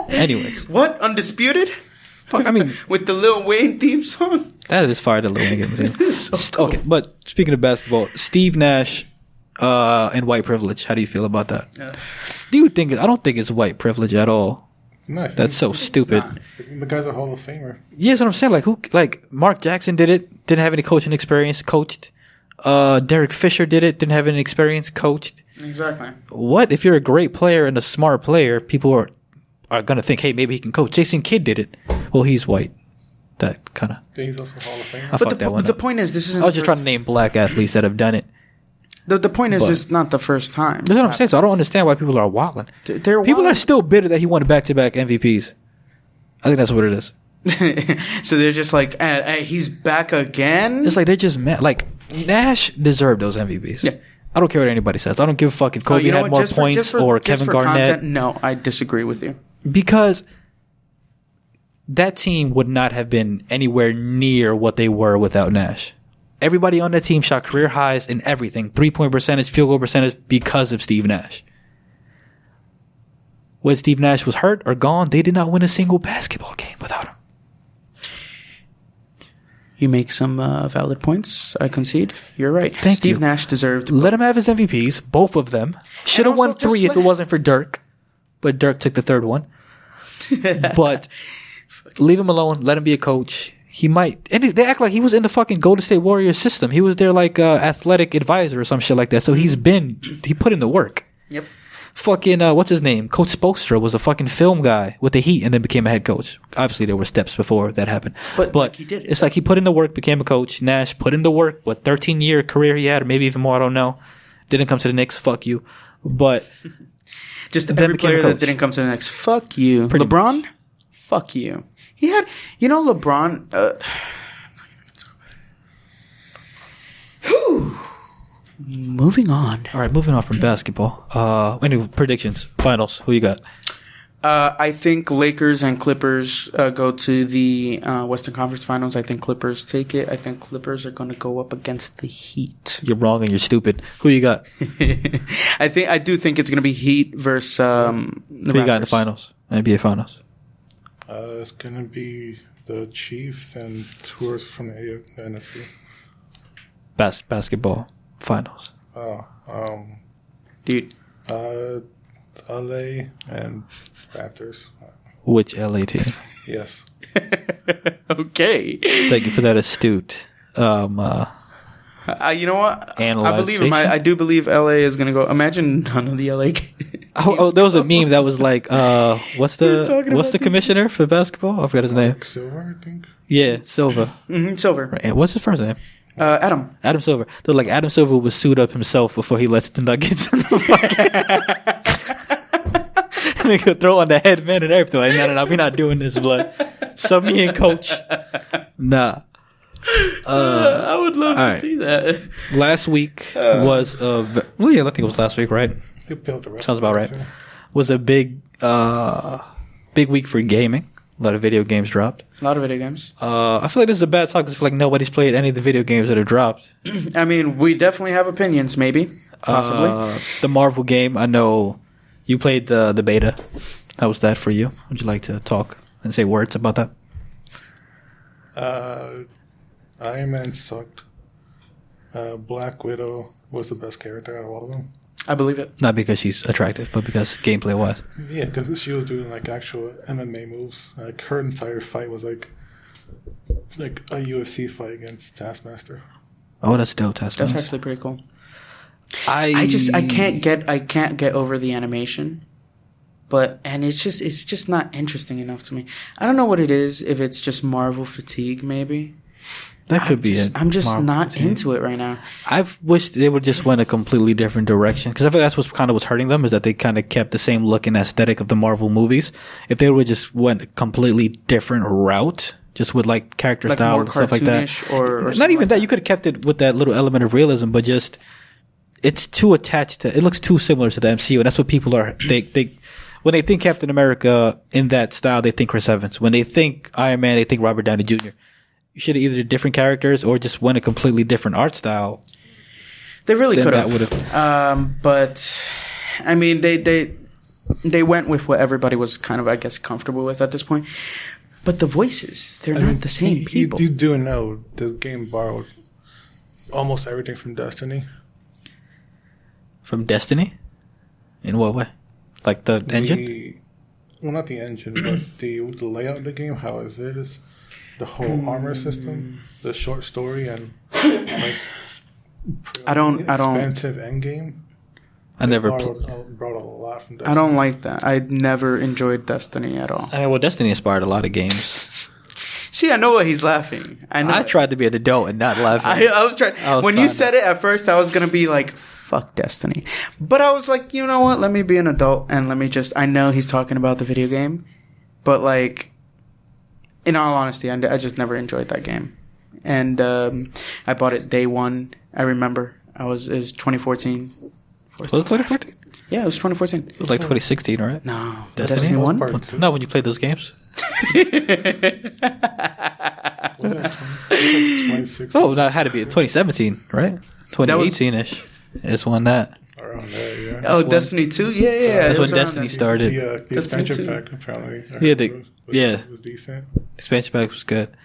Anyways, What? Undisputed? fuck. I mean, With the Lil Wayne theme song? that is fire to Lil Wayne. So cool. Okay, but speaking of basketball, Steve Nash and white privilege. How do you feel about that? Do you think? I don't think it's white privilege at all. No, That's so stupid. the guy's a Hall of Famer. Yeah, that's what I'm saying. Like who? Like Mark Jackson did it. Didn't have any coaching experience. Coached. Derek Fisher did it. Didn't have any experience. Coached. Exactly. What if you're a great player and a smart player? People are gonna think, hey, maybe he can coach. Jason Kidd did it. Well, he's white. That kind of. Yeah, he's also a Hall of Famer. I But fucked that one the up. point is, this isn't. I was just trying to name black athletes that have done it. The point is, But- it's not the first time. That's what I'm saying. So I don't understand why people are wilding. They're People wild. are still bitter that he won back-to-back MVPs. I think that's what it is. So they're just like, he's back again. It's like they're just mad. Like Nash deserved those MVPs. Yeah. I don't care what anybody says. I don't give a fuck if Kobe you know had what? more Just for- points just for- or just Kevin for Garnett. content, no, I disagree with you. Because that team would not have been anywhere near what they were without Nash. Everybody on that team shot career highs in everything. 3-point percentage, field goal percentage because of Steve Nash. When Steve Nash was hurt or gone, they did not win a single basketball game without him. You make some valid points. I concede. You're right. Thank Steve you. Nash deserved. Let him have his MVPs, both of them. Should have also won 3 just if it wasn't for Dirk. But Dirk took the third one. But leave him alone. Let him be a coach. He might. And they act like he was in the fucking Golden State Warriors system. He was their like athletic advisor or some shit like that. So he put in the work. Yep. Fucking what's his name? Coach Spoelstra was a fucking film guy with the Heat and then became a head coach. Obviously there were steps before that happened. But like, he did it. It's like he put in the work, became a coach. Nash put in the work. What 13-year career he had, or maybe even more. I don't know. Didn't come to the Knicks. Fuck you. But Just then every became a player that coach. didn't come to the next. Fuck you. Pretty LeBron? Fuck you. He had, LeBron. Moving on. all right, moving on from basketball. Any predictions? Finals. Who you got? I think Lakers and Clippers go to the Western Conference Finals. I think Clippers take it. I think Clippers are going to go up against the Heat. You're wrong and you're stupid. Who you got? I do think it's going to be Heat versus the Who you got in the Raptors. finals? NBA finals. It's gonna be the Chiefs and tours from the NFC. Basketball finals. Dude. LA and Raptors. Which LA team? Yes. Okay. Thank you for that astute You know what? Analyze I believe him. I do believe LA is gonna go. Imagine none of the LA. There was a meme that was like, what's the commissioner for basketball? I forgot his name. Silver, I think. Yeah, Silver. Silver. Right. And what's his first name? Adam. Adam Silver. They're like Adam Silver would suit up himself before he lets the Nuggets in the fucking. And they could throw on the headband and everything. Like, no, we're not doing this, blood. So me and Coach. Nah. I would love to see that. Last week was I think it was last week, right? Sounds about right. Was a big week for gaming. A lot of video games dropped. A lot of video games. I feel like this is a bad talk because I feel like nobody's played any of the video games that have dropped. I mean, we definitely have opinions, maybe. Possibly. The Marvel game, I know you played the beta. How was that for you? Would you like to talk and say words about that? Iron Man sucked. Black Widow was the best character out of all of them. I believe it. Not because she's attractive, but because gameplay wise. Yeah, because she was doing like actual MMA moves. Like her entire fight was like a UFC fight against Taskmaster. Oh, that's dope, Taskmaster. That's actually pretty cool. I can't get over the animation. And it's just not interesting enough to me. I don't know what it is, if it's just Marvel fatigue maybe. That could be it. I'm just not into it right now. I wish they would just went a completely different direction because I feel that's what's hurting them is that they kind of kept the same look and aesthetic of the Marvel movies. If they would just went a completely different route, just with like character like style and stuff like that, or not even that. You could have kept it with that little element of realism, but just it's too attached to. It looks too similar to the MCU, and that's what people are. They when they think Captain America in that style, they think Chris Evans. When they think Iron Man, they think Robert Downey Jr. You should have either different characters or just went a completely different art style. They really could have. But I mean, they went with what everybody was kind of, I guess, comfortable with at this point. But the voices—they're not the same people. You do know the game borrowed almost everything from Destiny. From Destiny? In what way? Like the engine? Well, not the engine, but the layout of the game. How is it? Is the whole armor system, the short story, and like I don't expensive end game. I never brought a lot from Destiny. I don't like that. I never enjoyed Destiny at all. I mean, well, Destiny inspired a lot of games. See, I know why he's laughing. I tried to be an adult and not laugh. I was trying. When you said it at first, I was gonna be like, "Fuck Destiny," but I was like, you know what? Let me be an adult and let me just. I know he's talking about the video game, but like, in all honesty, I just never enjoyed that game, and I bought it day one. I remember it was 2014. Was it 2014? Yeah, it was 2014. It was like 2016, right? No, Destiny 1. No, when you played those games. Oh, that had to be 2017, right? 2018-ish is when that. Around there, yeah. Oh, Destiny 2? Yeah. That's when Destiny started. The expansion pack, apparently. Yeah, was decent. Expansion pack was good.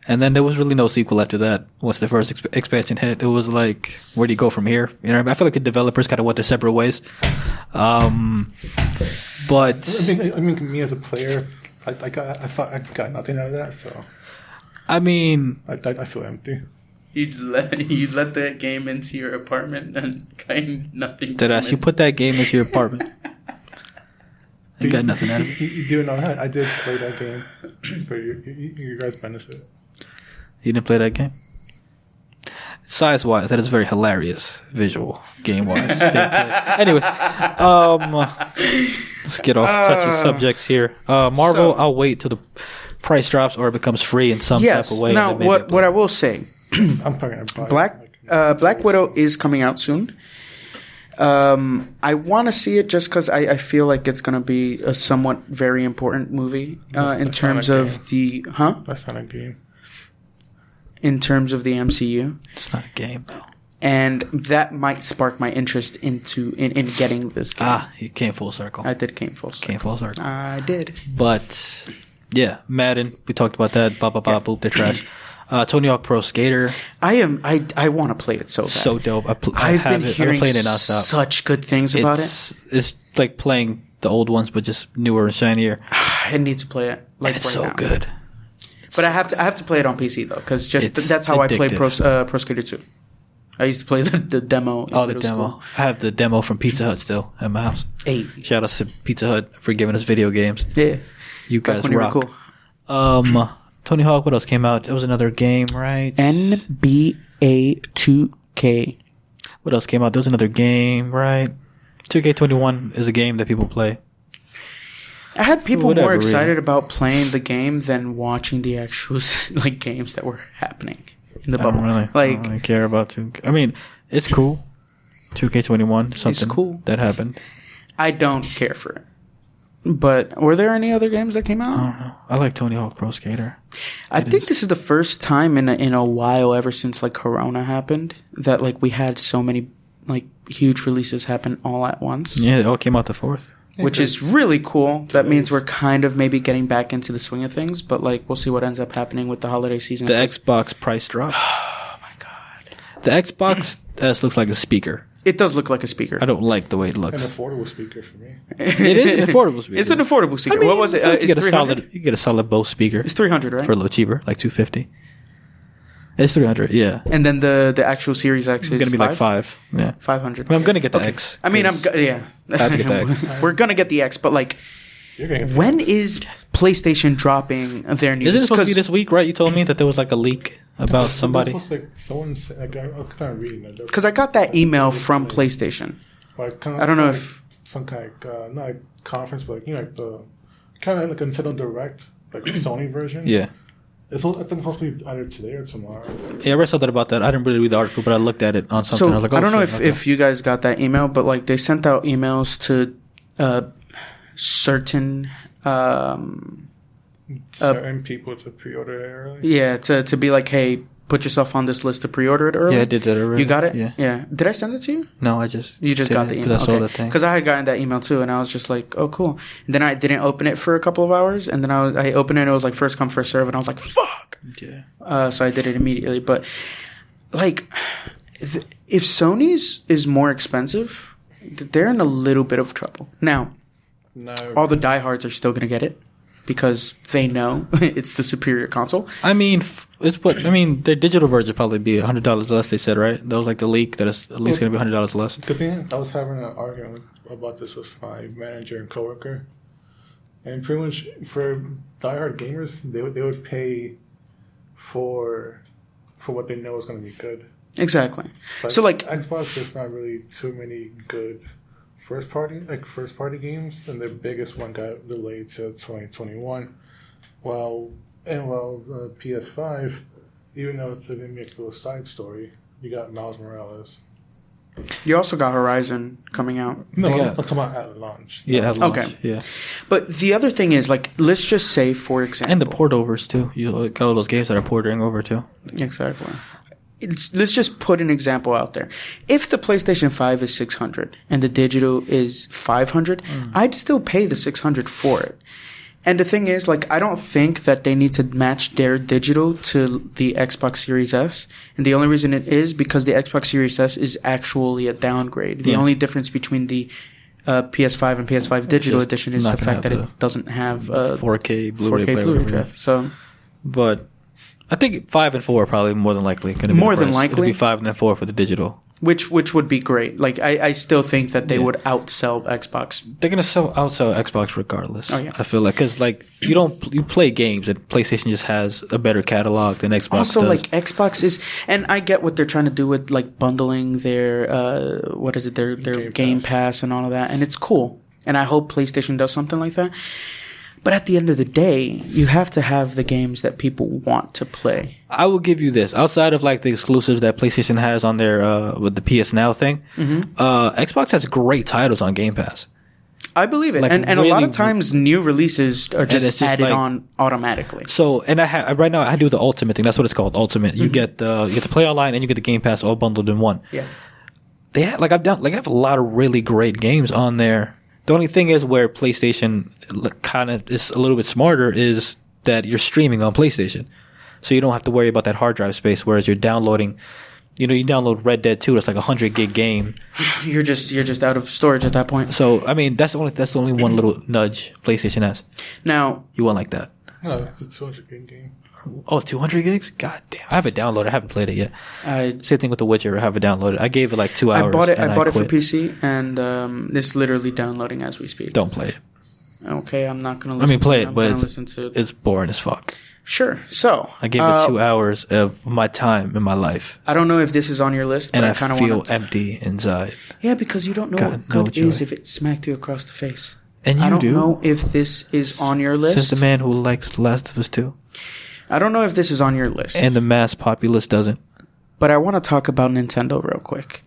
And then there was really no sequel after that. Once the first expansion hit, it was like, where do you go from here? You know, I feel like the developers kind of went their separate ways. But I mean, me as a player, I got nothing out of that. So I mean, I feel empty. You let that game into your apartment and got nothing. You put that game into your apartment? I got nothing out of it. You do know I did play that game for your guys' benefit. You didn't play that game? Size-wise, that is very hilarious. Visual, game-wise. Anyways, let's get off touchy subjects here. Marvel, I'll wait till the price drops or it becomes free in some type of way. Now, what I will say, I'm probably gonna buy Black Widow is coming out soon. I want to see it just because I feel like it's going to be a somewhat very important movie in terms of the That's not a game. In terms of the MCU. It's not a game though, and that might spark my interest in getting this game. You came full circle. I did came full circle. I did. But yeah, Madden. We talked about that. Boop. They're trash. Tony Hawk Pro Skater. I want to play it so bad. So dope. I've been hearing such good things about it. It's like playing the old ones, but just newer and shinier. I need to play it. Like it's so good. But I have to play it on PC though, because that's how I play Pro Skater 2. I used to play the demo. Oh, the demo. School. I have the demo from Pizza Hut still at my house. Hey. Shout out to Pizza Hut for giving us video games. Yeah. You guys when you were rock. cool. Tony Hawk, what else came out? It was another game, right? NBA 2K. What else came out? There was another game, right? 2K21 is a game that people play. I had people Whatever, more excited really. about playing the game than watching the actual like games that were happening in the I bubble. don't really care about 2K. I mean, it's cool. 2K21, something cool. that happened. I don't care for it. But were there any other games that came out? I don't know. I like Tony Hawk Pro Skater. I think this is the first time in a while, ever since like Corona happened, that like we had so many like huge releases happen all at once. Yeah, it all came out the 4th. Which is really cool. That means we're kind of maybe getting back into the swing of things, but like we'll see what ends up happening with the holiday season. The Xbox price drop. Oh my god. The Xbox S looks like a speaker. It does look like a speaker. I don't like the way it An looks. affordable speaker for me. It is an affordable speaker. It's an affordable speaker. I mean, What was it? I feel like It's you get a 300? you get a solid Bose speaker It's 300, right? for a little cheaper, like $250. It's 300, yeah. And then the actual Series X is It's gonna be like 5. Yeah. 500. I mean, I'm gonna get the X. I mean, yeah. I have to get the X. We're gonna get the X, but like, You're gonna get when is PlayStation dropping their news? Isn't it supposed to be 'Cause this week, right? You told me that there was like a leak about somebody. Someone's like, I'm kind of reading it. Because I got that email from PlayStation. Like, kind I don't know like if- some kind of not like conference, but like the kind of like a Nintendo Direct, like the Sony version. Yeah. I think it's supposed to be either today or tomorrow. Yeah, I read something about that. I didn't really read the article, but I looked at it on something. So I was like, oh, I don't know shit, if you guys got that email, but like they sent out emails to certain Certain people to pre-order it early. yeah to be like, hey, put yourself on this list to pre-order it early. Yeah, I did that already. You got it? Yeah. Did I send it to you? No, I just. You just did got it the 'cause email. I saw the thing. Because I had gotten that email too, and I was just like, oh, cool. And then I didn't open it for a couple of hours, and then I opened it, and it was like first come, first serve, and I was like, fuck! Yeah. So I did it immediately. But, like, if Sony's is more expensive, they're in a little bit of trouble. Now, No. all the diehards are still going to get it because they know it's the superior console. I mean, their digital version would probably be $100 less. They said, right? That was like the leak that it's at least going to be $100 less. Good thing I was having an argument about this with my manager and coworker, and pretty much for diehard gamers, they would pay for what they know is going to be good. Exactly. But So, like, Xbox, there's not really too many good first party games, and their biggest one got delayed to 2021. PS5, even though it's a gimmick little side story, you got Miles Morales. you also got Horizon coming out. No, They I'm got- talking about at launch. Yeah, at launch. Okay. Yeah. But the other thing is, like, let's just say, for example... And the port overs, too. You got all those games that are porting over, too. Exactly. Let's just put an example out there. If the PlayStation 5 is $600 and the digital is $500, I'd still pay the $600 for it. And the thing is, like, I don't think that they need to match their digital to the Xbox Series S. And the only reason it is because the Xbox Series S is actually a downgrade. The only difference between the PS5 and PS5 digital just edition is not the gonna fact that have it doesn't have 4K Blu-ray 4K player, Blu-ray whatever. drive. So But I think 5 and 4 are probably more than likely going to be More the than price. likely? It'll be 5 and then 4 for the digital. which would be great. Like, I still think that they Yeah. would outsell Xbox. They're going to outsell Xbox regardless. Oh, yeah. I feel like, because like you play games and PlayStation just has a better catalog than Xbox Also, does. like, Xbox is, and I get what they're trying to do with like bundling their their Game Pass and all of that, and it's cool. And I hope PlayStation does something like that. But at the end of the day, you have to have the games that people want to play. I will give you this. Outside of like the exclusives that PlayStation has on their with the PS Now thing, Xbox has great titles on Game Pass. I believe it, Like, and a lot really of times new releases are it's just just added like- on automatically. So, and right now I do the Ultimate thing. That's what it's called, Ultimate. You get to play online and you get the Game Pass all bundled in one. Yeah. They have, I have a lot of really great games on there. The only thing is where PlayStation kind of is a little bit smarter is that you're streaming on PlayStation, so you don't have to worry about that hard drive space. Whereas you're downloading, you download Red Dead 2, that's like a 100 gig game. You're just out of storage at that point. So I mean, that's the only one little nudge PlayStation has. Now, You want like that? No, it's a 200 gig game. Oh, 200 gigs? God damn. I have it downloaded. I haven't played it yet. Same thing with The Witcher. I have it downloaded. I gave it like 2 hours. I bought it for PC, and it's literally downloading as we speak. Don't play it. Okay, I'm not going to listen play it, but it's boring as fuck. Sure. So I gave it 2 hours of my time in my life. I don't know if this is on your list, but and I kind of feel empty inside. Yeah, because you don't know what good is if it smacked you across the face. And you I don't know if this is on your list. Since the man who likes The Last of Us 2. I don't know if this is on your list. And the mass populace doesn't. But I want to talk about Nintendo real quick.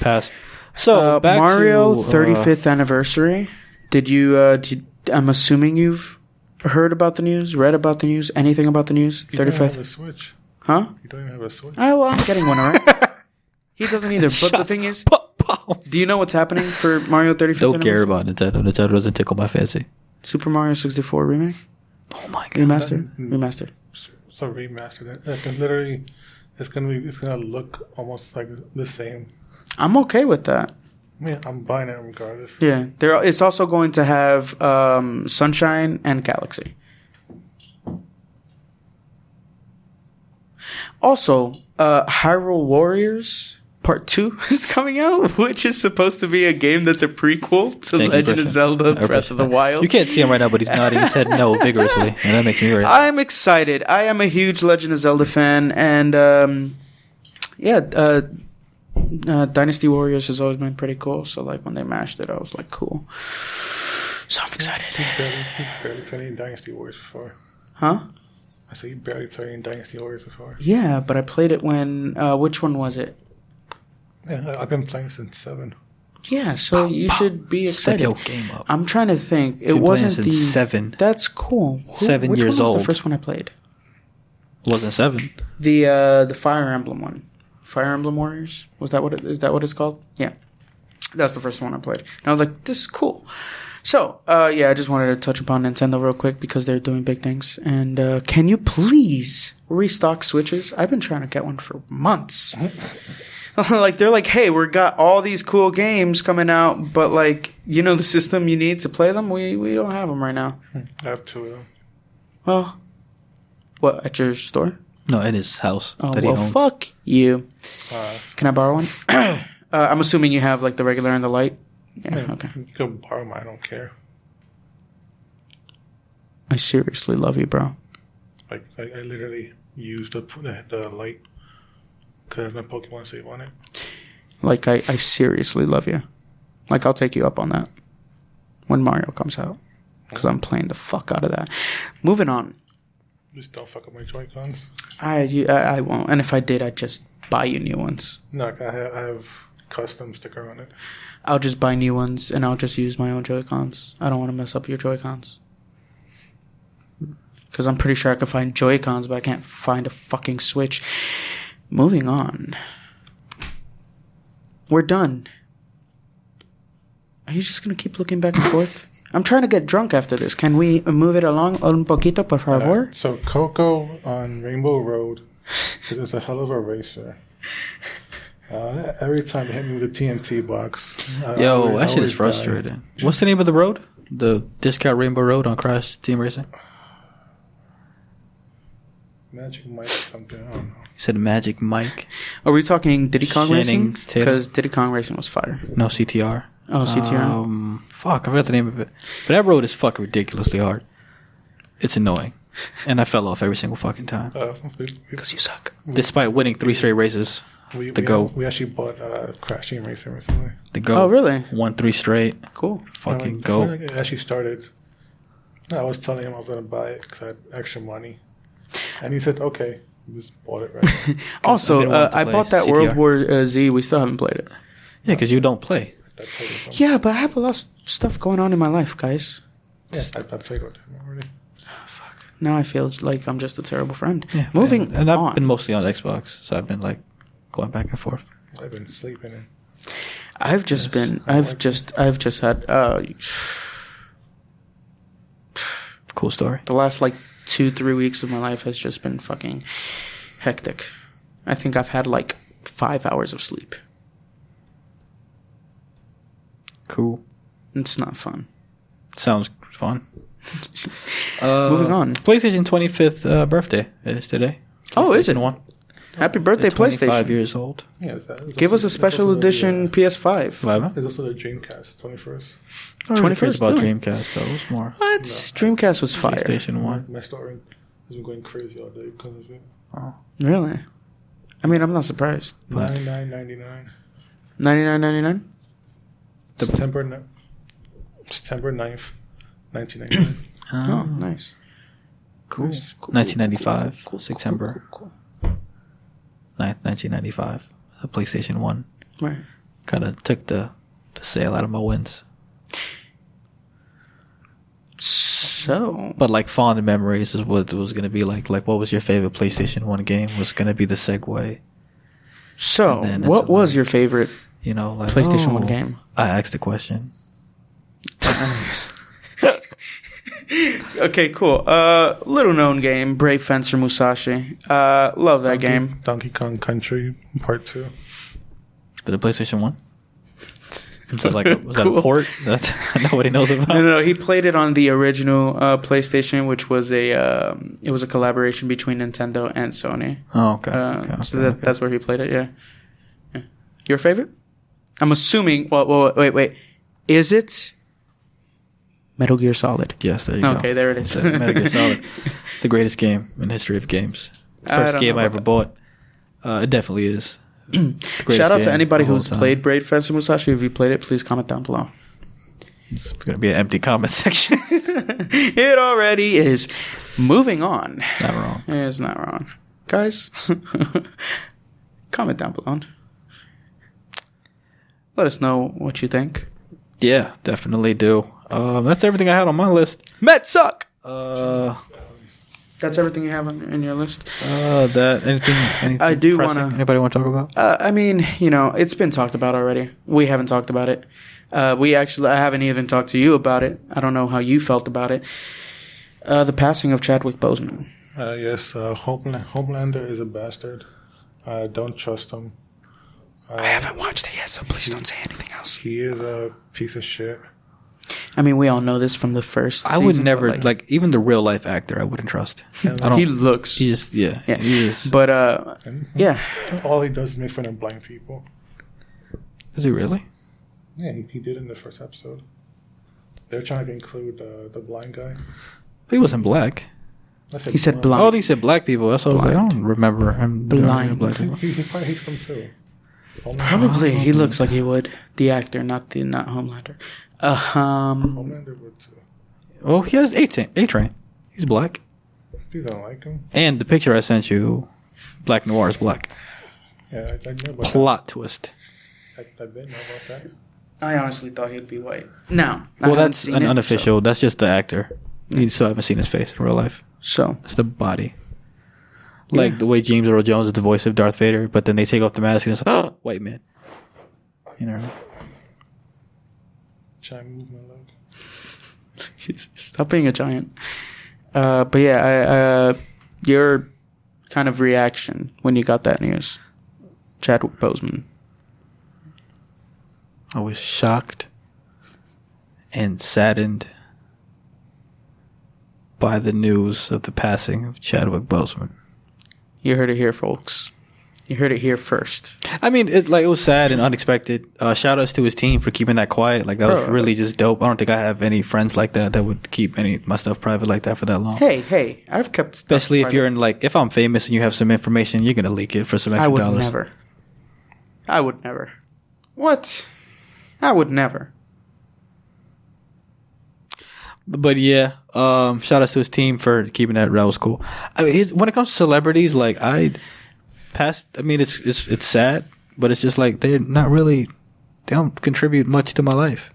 Pass. So, back Mario to, 35th anniversary. Did you, I'm assuming you've heard about the news, read about the news, anything about the news? You 35th. don't have a Switch. Huh? You don't even have a Switch. Oh, well, I'm getting one, all right? He doesn't either. But the thing is, do you know what's happening for Mario 35th Don't care about Nintendo. Nintendo doesn't tickle my fancy. Super Mario 64 remake? Oh my god. Remastered. So remastered. Literally, it's gonna look almost like the same. I'm okay with that. Yeah, I'm buying it regardless. Yeah, it's also going to have Sunshine and Galaxy. Also, Hyrule Warriors Part 2 is coming out, which is supposed to be a game that's a prequel to Legend of Zelda Breath of the Wild. You can't see him right now, but he's nodding his head no vigorously, and that makes me very happy. I'm excited. I am a huge Legend of Zelda fan, and Dynasty Warriors has always been pretty cool. So like when they mashed it, I was like, cool. So I'm excited. You barely played any Dynasty Warriors before. Huh? I said you barely played any Dynasty Warriors before. Yeah, but I played it when. Which one was it? Yeah, I've been playing since 7. Yeah, so you should be excited. Step your game up. I'm trying to think. It wasn't since 7. That's cool. 7 which years one was old. the first one I played? Wasn't 7. The Fire Emblem one. Fire Emblem Warriors? Is that what it's called? Yeah. That's the first one I played. And I was like, this is cool. So, I just wanted to touch upon Nintendo real quick because they're doing big things. And can you please restock Switches? I've been trying to get one for months. Like, they're like, hey, we got all these cool games coming out, but, like, you know the system you need to play them? We don't have them right now. I have 2 of them. Well, what, at your store? No, in his house. Oh, that he owns. Fuck you. Can I borrow one? I'm assuming you have, like, the regular and the light? Yeah, okay. You can borrow mine, I don't care. I seriously love you, bro. Like, I literally used the light because my Pokemon save on it. Like, I seriously love you. Like, I'll take you up on that when Mario comes out. Because I'm playing the fuck out of that. Moving on. Just don't fuck up my Joy-Cons. I won't. And if I did, I'd just buy you new ones. No, I have custom sticker on it. I'll just buy new ones, and I'll just use my own Joy-Cons. I don't want to mess up your Joy-Cons. Because I'm pretty sure I can find Joy-Cons, but I can't find a fucking Switch. Moving on. We're done. Are you just going to keep looking back and forth? I'm trying to get drunk after this. Can we move it along un poquito, por favor? So, Coco on Rainbow Road is a hell of a racer. Every time it hit me with the TNT box. That shit is frustrating. What's the name of the road? The Discount Rainbow Road on Crash Team Racing? Magic Mike something, I don't know. You said Magic Mike? Are we talking Diddy Kong Channing Racing? Tatum. Because Diddy Kong Racing was fire. No, CTR. Oh, CTR? Fuck, I forgot the name of it. But that road is fucking ridiculously hard. It's annoying. And I fell off every single fucking time. Because you suck. Despite winning 3 straight races. We actually bought Crash Team Racing recently. The GOAT. Oh, really? Won 3 straight. Cool. Fucking I GOAT. feel like it actually started. I was telling him I was going to buy it because I had extra money. And he said, okay. Just bought it right now. Also, I bought that CTR. World War Z. We still haven't played it. Yeah, because you don't play. Yeah, but I have a lot of stuff going on in my life, guys. Yeah, I played with him already. Fuck. Now I feel like I'm just a terrible friend. Yeah, Moving and I've on. been mostly on Xbox, so I've been like going back and forth. I've been sleeping in. I've just had Cool story. the last like 2-3 weeks of my life has just been fucking hectic. I think I've had like 5 hours of sleep. Cool. It's not fun. Sounds fun. Moving on. PlayStation 25th birthday is today. Oh, is it? PlayStation 1. Happy birthday, They're 25 PlayStation. years old. Yeah, Give us a special edition PS5. Whatever. There's also the Dreamcast 21st. I don't really care 21st, about really? Dreamcast, though. It was more What? Dreamcast was fire. PlayStation 1. My store has been going crazy all day because of it. Oh. Really? I mean, I'm not surprised. $99.99. $99.99? September 9th, 1999. Oh, nice. Cool. Nice. Cool, 1995, cool, September cool. 9th, 1995. The PlayStation 1. Right. Kind of took the sale out of my wins. So, But like fond memories is what it was going to be like. Like, what was your favorite PlayStation 1 game was going to be the segue. so And then what it's was like- your favorite You know, like PlayStation 1 game? I asked the question. Okay, cool. Little known game, Brave Fencer Musashi. Love that game. Donkey Kong Country Part 2. But the PlayStation 1? Was that that Cool. a port that nobody knows about? No. He played it on the original PlayStation, which was it was a collaboration between Nintendo and Sony. Oh, okay. So that's where he played it. Yeah. Your favorite? I'm assuming. Well, wait. Is it Metal Gear Solid? Yes, there you go. Okay, there it is. Metal Gear Solid. The greatest game in the history of games. I First don't game know I about ever bought. It definitely is. The greatest Shout out to game anybody of all who's time. played Brave Fencer Musashi. If you played it, please comment down below. It's going to be an empty comment section. It already is. Moving on. Not wrong. It's not wrong. Guys, comment down below. Let us know what you think. Yeah, definitely do. That's everything I had on my list. Mets suck! Uh, That's everything you have in your list? anything I do pressing? wanna- Anybody want to talk about? I mean, it's been talked about already. We haven't talked about it. I haven't even talked to you about it. I don't know how you felt about it. The passing of Chadwick Boseman. Yes, Homelander is a bastard. Don't trust him. I haven't watched it yet, so please don't say anything else. He is a piece of shit. I mean, we all know this from the first I would season, never, but, like, even the real life actor, I wouldn't trust. I don't, he looks... he just, yeah. Yeah. He is, But, And yeah. all he does is make fun of blind people. is he really? Yeah, he did in the first episode. They're trying to include the blind guy. He wasn't black. He said blind. Oh, he said black people. That's what I was like, I don't remember him doing any Blind. black people. He probably hates them too. Probably. He looks like he would. The actor, not Homelander. Homelander would too. Oh, he has A-Train. He's black. Please don't like him. And the picture I sent you, Black Noir is black. Yeah, I know about Plot twist. that. I didn't know about that. I honestly thought he'd be white. No. Well, that's an unofficial. That's just the actor. You still haven't seen his face in real life. So. It's the body. Like the way James Earl Jones is the voice of Darth Vader, but then they take off the mask and it's like, white man. You know. Try and move my leg. Stop being a giant. But yeah, your kind of reaction when you got that news, Chadwick Boseman. I was shocked and saddened by the news of the passing of Chadwick Boseman. You heard it here, folks. You heard it here first. I mean, it was sad and unexpected. Shout outs to his team for keeping that quiet. Like, that was really just dope. I don't think I have any friends like that would keep any of my stuff private like that for that long. Hey, I've kept stuff Especially if private. you're in, like, if I'm famous and you have some information, you're going to leak it for some extra I would dollars. never. I would never. What? I would never. But yeah, shout outs to his team for keeping that. That was cool. I mean, when it comes to celebrities, like, it's sad, but it's just like they don't contribute much to my life.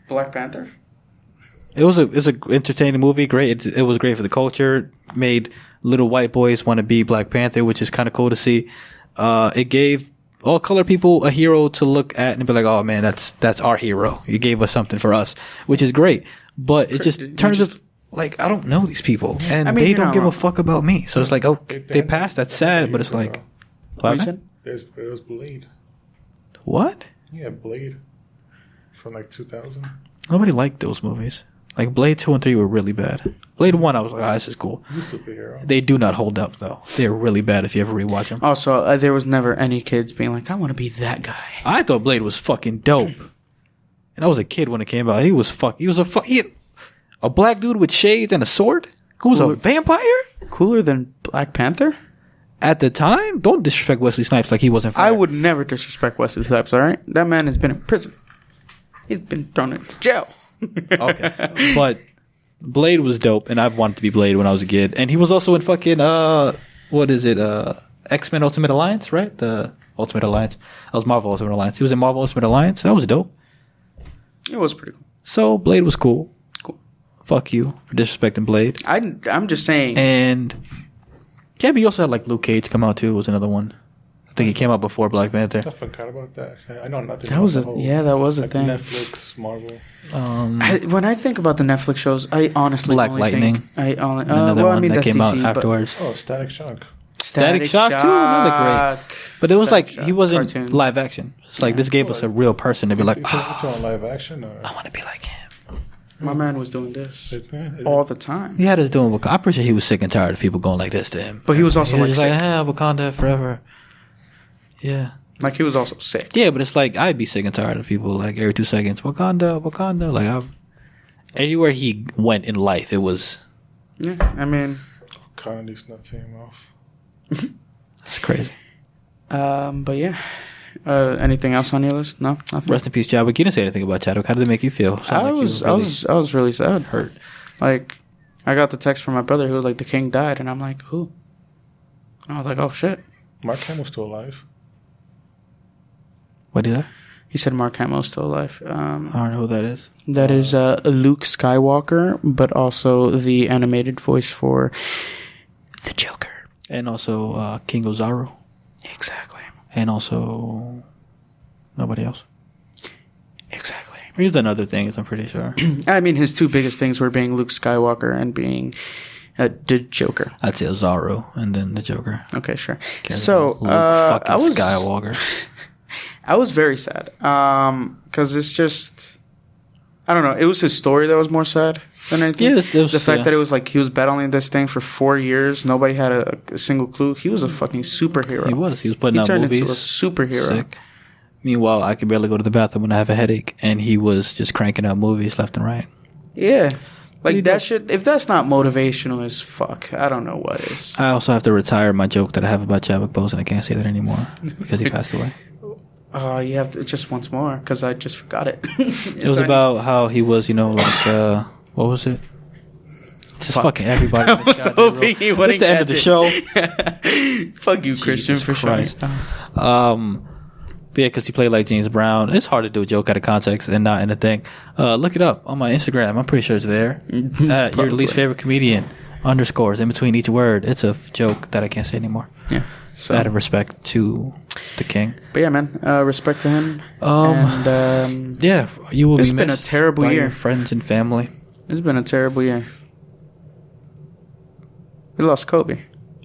Black Panther? It's a entertaining movie. Great. It was great for the culture. Made little white boys want to be Black Panther, which is kind of cool to see. It gave all color people a hero to look at and be like, oh man, that's our hero. You gave us something for us, which is great. But it just turns out like I don't know these people, and they don't give a fuck about me. So it's like, oh, they passed. That's sad, but it's like, What you said? It was Blade. What? Yeah, Blade. From like 2000. Nobody liked those movies. Like Blade 2 and 3 were really bad. Blade 1, I was like, this is cool. He's a superhero. They do not hold up though. They're really bad if you ever rewatch them. Also, there was never any kids being like, I want to be that guy. I thought Blade was fucking dope. And I was a kid when it came out. He was a black dude with shades and a sword who was a vampire? Cooler than Black Panther? At the time? Don't disrespect Wesley Snipes like he wasn't fired. I would never disrespect Wesley Snipes, all right? That man has been in prison. He's been thrown into jail. Okay. But Blade was dope, and I wanted to be Blade when I was a kid. And he was also in fucking, what is it? X-Men Ultimate Alliance, right? The Ultimate Alliance. That was Marvel Ultimate Alliance. He was in Marvel Ultimate Alliance. That was dope. It was pretty cool. So, Blade was cool. Cool. Fuck you for disrespecting Blade. I'm just saying. And, yeah, but you also had, like, Luke Cage come out, too, was another one. I think he came out before Black Panther. I forgot about that. I know nothing. That was about that was a like thing. Netflix, Marvel. When I think about the Netflix shows, I honestly Black only Lightning. think I only Another one that that's came out DC, afterwards. Oh, Static Shock. Static Shock, too, another great. But it was Static like, Shock he wasn't cartoon. live action. It's like, this gave us a real person to be like, It's on live action, or I want to be like him. My man was doing this It- all the time. He had us doing Wakanda. I'm pretty sure he was sick and tired of people going like this to him. But he was also He like was sick. just like, Wakanda forever. Yeah. Like he was also sick. Yeah, but it's like, I'd be sick and tired of people like every 2 seconds, Wakanda, Wakanda. Like, everywhere he went in life, it was... Yeah, I mean, Kanye's not team off. It's crazy. but yeah. Anything else on your list? No, nothing. Rest in peace, Chadwick. You didn't say anything about Chadwick. How did it make you feel? I was really sad. hurt. Like, I got the text from my brother who was like, the king died, and I'm like, who? And I was like, oh shit. Mark Hamill's still alive. What did that? He said Mark Hamill's still alive. I don't know who that is. That is Luke Skywalker, but also the animated voice for the Joker. And also King Ozaru. Exactly. And also nobody else. Exactly. He's done other things, I'm pretty sure. I mean, his two biggest things were being Luke Skywalker and being the Joker. I'd say Ozaru and then the Joker. Okay, sure. So, Luke fucking I was Skywalker. I was very sad because it's just, I don't know. It was his story that was more sad than anything. Yeah, the fact that it was like he was battling this thing for 4 years. Nobody had a single clue. He was a fucking superhero. He was putting He out turned movies. into a superhero. Sick. Meanwhile, I could barely go to the bathroom when I have a headache, and he was just cranking out movies left and right. Yeah. Like Pretty that dope. shit, if that's not motivational as fuck, I don't know what is. I also have to retire my joke that I have about Chadwick Boseman. I can't say that anymore because he passed away. You have to just once more because I just forgot it. It was about how he was, like, what was it? Just fucking everybody. I was hoping he wouldn't It's the end of the show. Fuck you, Christian, Jesus for Christ. sure. But yeah, because he played like James Brown. It's hard to do a joke out of context and not in a thing. Look it up on my Instagram. I'm pretty sure it's there. Your least favorite comedian. Underscores in between each word. It's a joke that I can't say anymore. Yeah. So, Out of respect to the king. but yeah, man. Respect to him. Yeah, you will It's be been missed a terrible by year. your friends and family. It's been a terrible year. We lost Kobe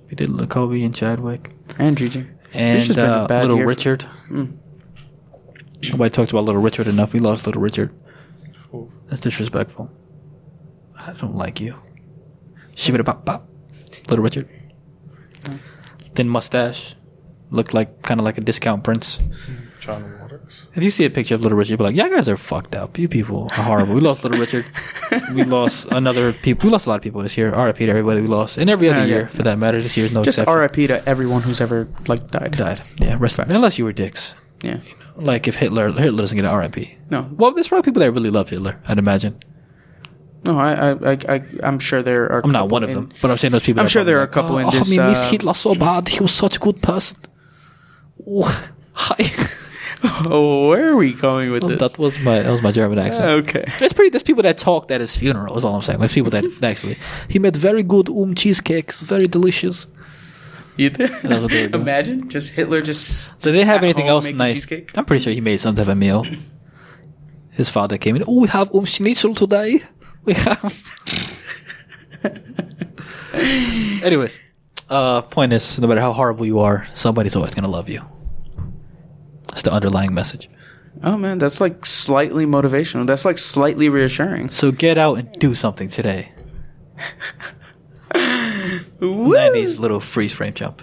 We did Kobe and Chadwick. and Gigi. And It's just been a bad Little year. Richard. Mm. Nobody talks about Little Richard enough. We lost Little Richard. Who? That's disrespectful. I don't like you. Shibida bop bop. Little Richard. Thin mustache. Looked like kind of like a discount prince. John Waters. If you see a picture of Little Richard, you'll be like, "Yeah, guys are fucked up. You people are horrible." We lost Little Richard. We lost another people. We lost a lot of people this year. R.I.P. to everybody we lost, and every other Yeah. year for that matter. This year's no Just exception. R.I.P. to everyone who's ever died. Died. Yeah, rest Facts. unless you were dicks. Yeah. Like if Hitler doesn't get an R.I.P. No. Well, there's probably people that really love Hitler. I'd imagine. No, I'm sure there are. I'm not couple one of in- them, but I'm saying those people. I'm that sure there are a probably couple in this. I miss Hitler so bad. He was such a good person. Oh, hi. Oh, where are we going with this? That was my German accent. Okay. There's people that talked at his funeral. Is all I'm saying. There's people that actually he made very good cheesecakes, very delicious. You did? That's what they were doing. Imagine just Hitler just. Does they have at anything home else making nice? cheesecake? I'm pretty sure he made some type of meal. His father came in. Oh, we have schnitzel today. We have. Anyways, point is, no matter how horrible you are, somebody's always gonna love you. That's the underlying message. Oh man, that's like slightly motivational. That's like slightly reassuring. So get out and do something today. Woo! 90s little freeze frame jump.